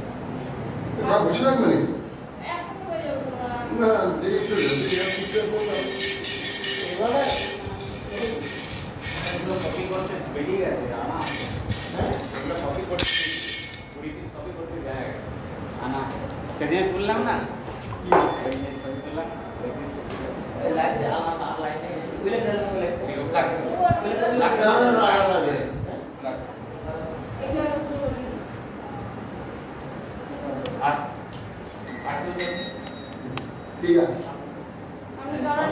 সব বুঝতে পারবেন এখন হয়ে যাবে মালা। না দেখতে বুঝতে পারবেন এগুলো কপি করতে বেরিয়ে গেছে আনা এগুলো কপি করতে 20 পিস কপি করতে যায় আনা সেদিন তুললাম না ওই যে ছবি তুললাম 20 পিস কপি ঠিক লাগছে লাগছে না, না, না, লাগবে। লাগছে এগুলো একটু বলি। আর আর কি ঠিক আছে আপনি দাঁড়ান।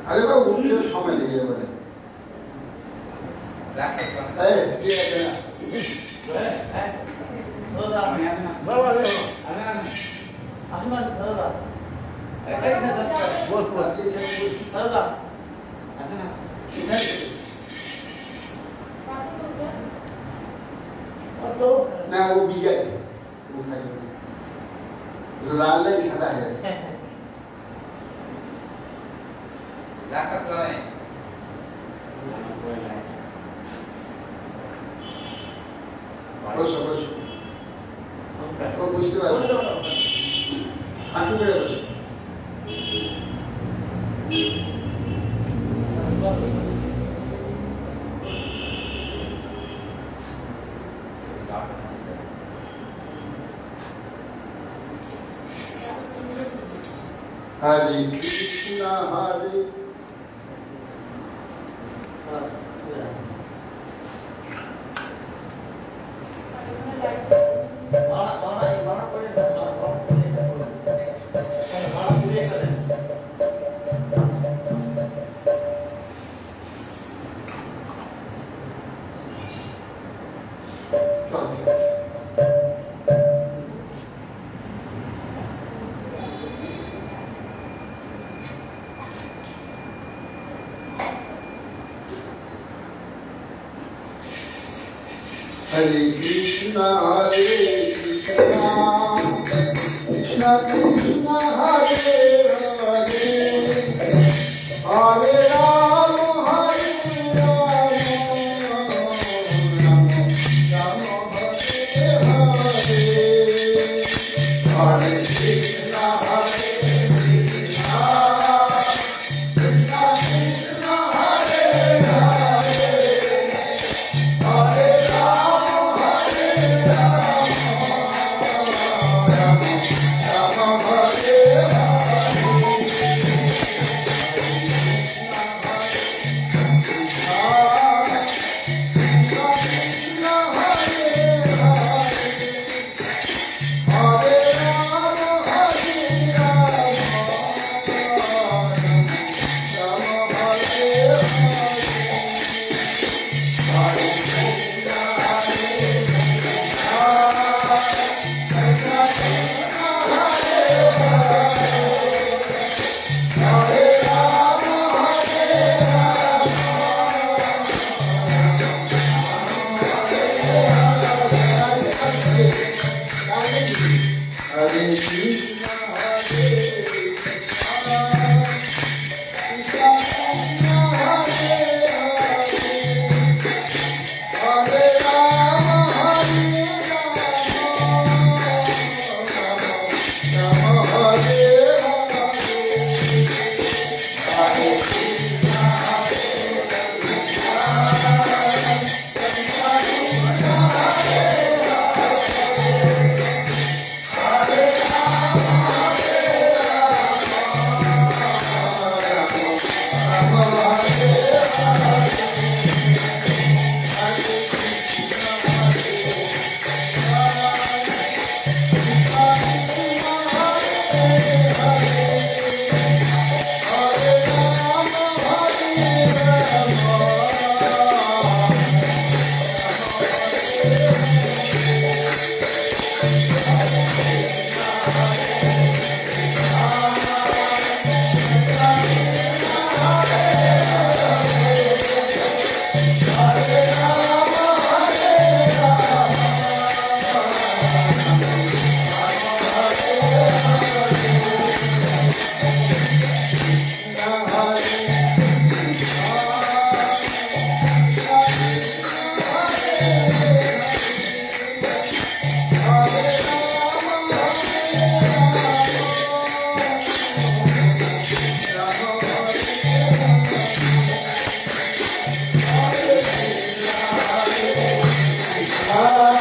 আরে বা উঠতে সময় লেগে যাবে এই ঠিক আছে না বল বল না ও বিজয় ও থাকবে লাল লাই সাদা হয়ে গেছে বসো বসো ও বুঝতে পারবে হাঁটু বেড়ে বসো হরে কৃষ্ণ হরে Hare Krishna, Hare Krishna, Krishna Krishna, Hare Hare, Hare Rama, Hare Rama, Rama Rama, Hare Hare, Hare Krishna, Hare Krishna, Krishna Krishna, Hare Hare, Hare Rama, Hare Rama, Rama Hare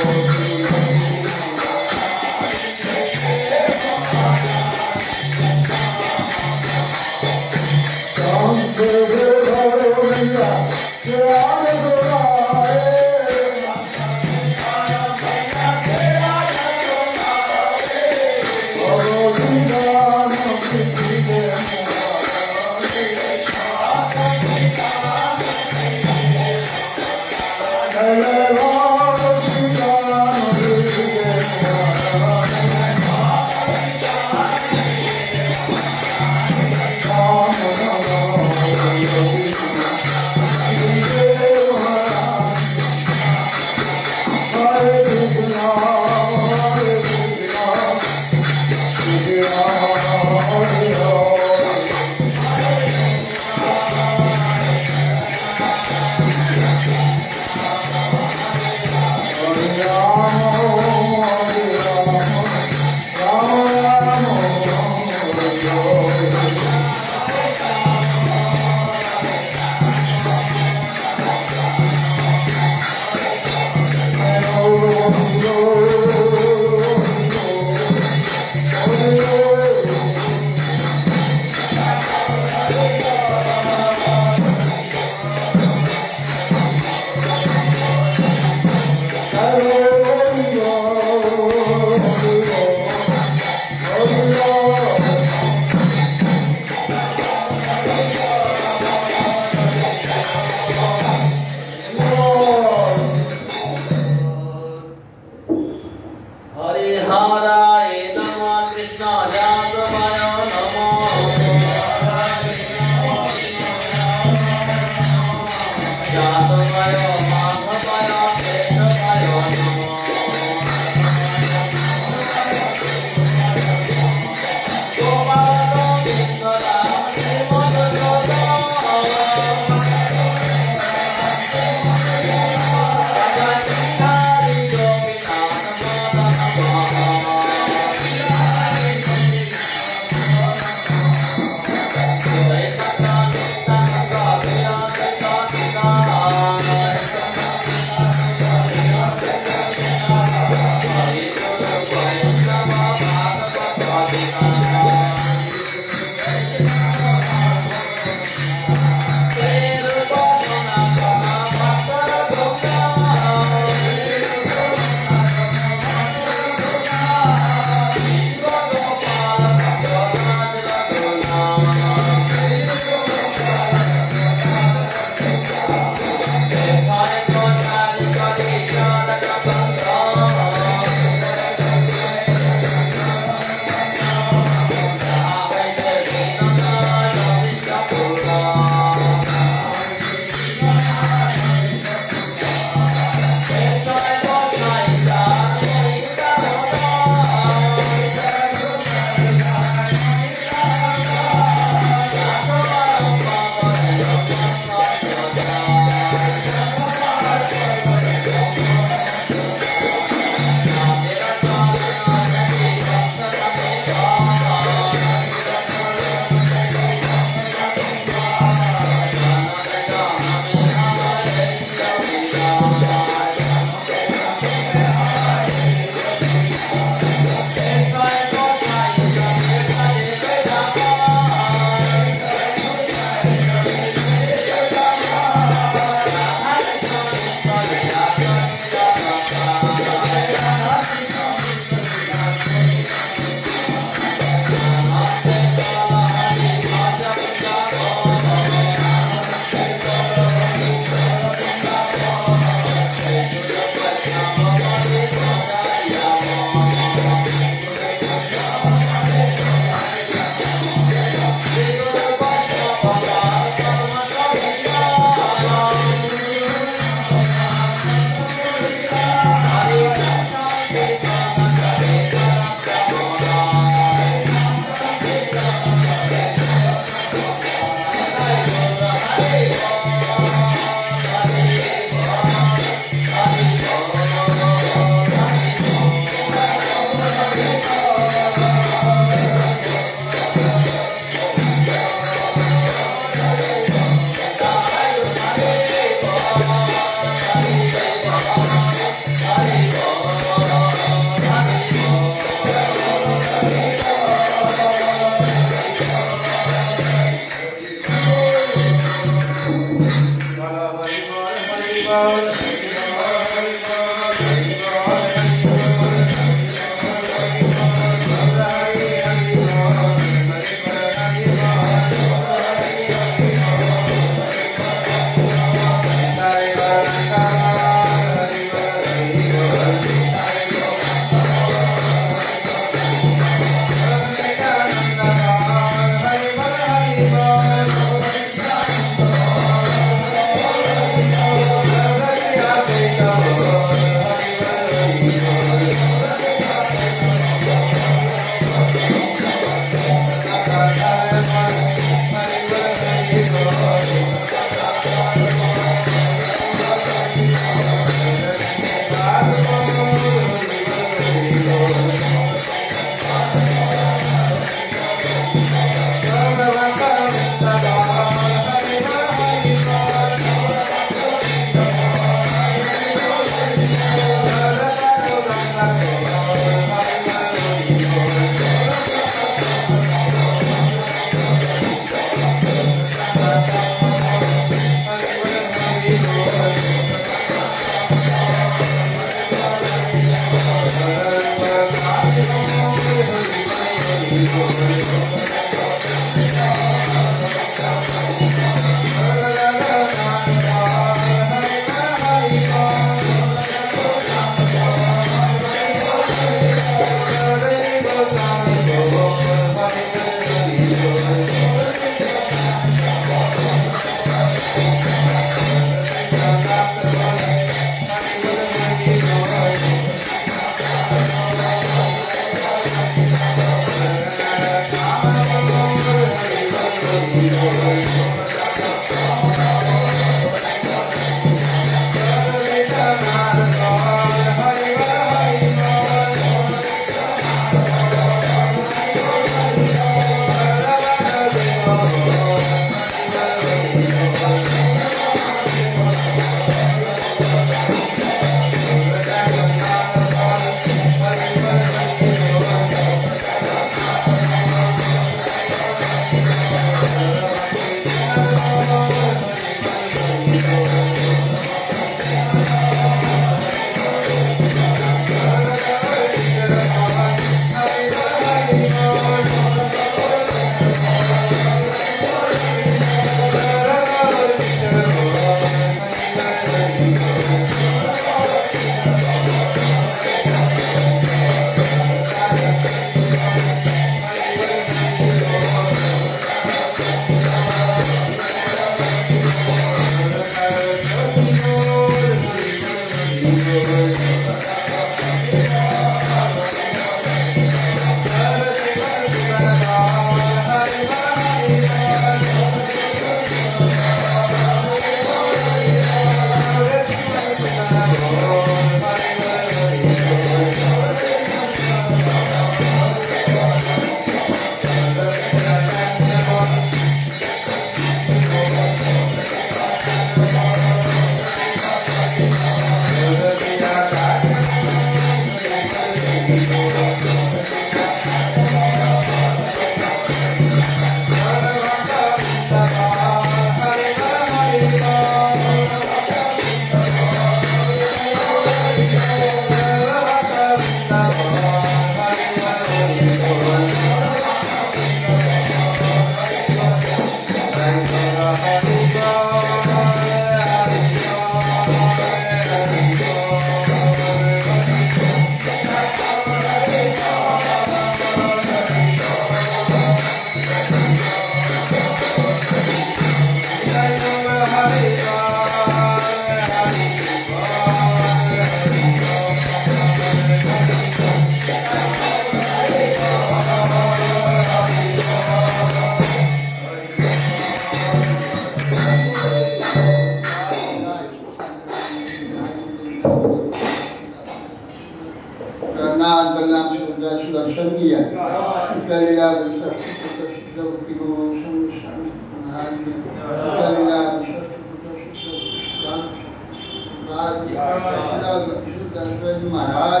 महाराज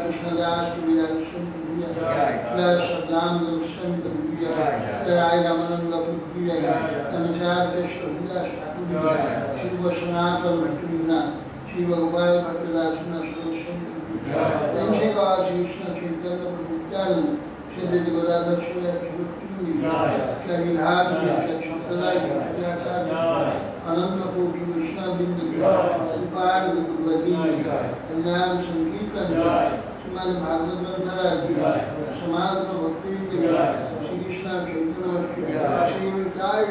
কৃষ্ণদাস কবিরাজ সদাম গোস্বামী রায় রামানন্দ তনুচার কৃষ্ণদাস ঠাকুর শিব সনাতন ভট্টনাথ শিব গোপাল ভট্টদাস শ্রী কৃষ্ণ চৈতন্য প্রভু श्री गोदाधर संप्रदाय अनंत कोटि वैष्णववृंद कृपाल भगवती कल्याण संकीर्तन श्रीमद् भागवत ग्रंथराज समागम भक्तिवृंद श्री कृष्ण चैतन्य श्री निताय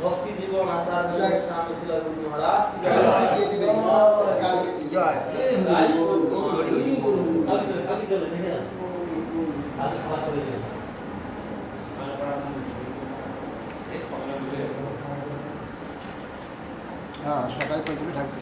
भक्ति जीवन आचार्य स्वामी श्री गुरु महाराज की जय हाँ सकाल पर भी थाकते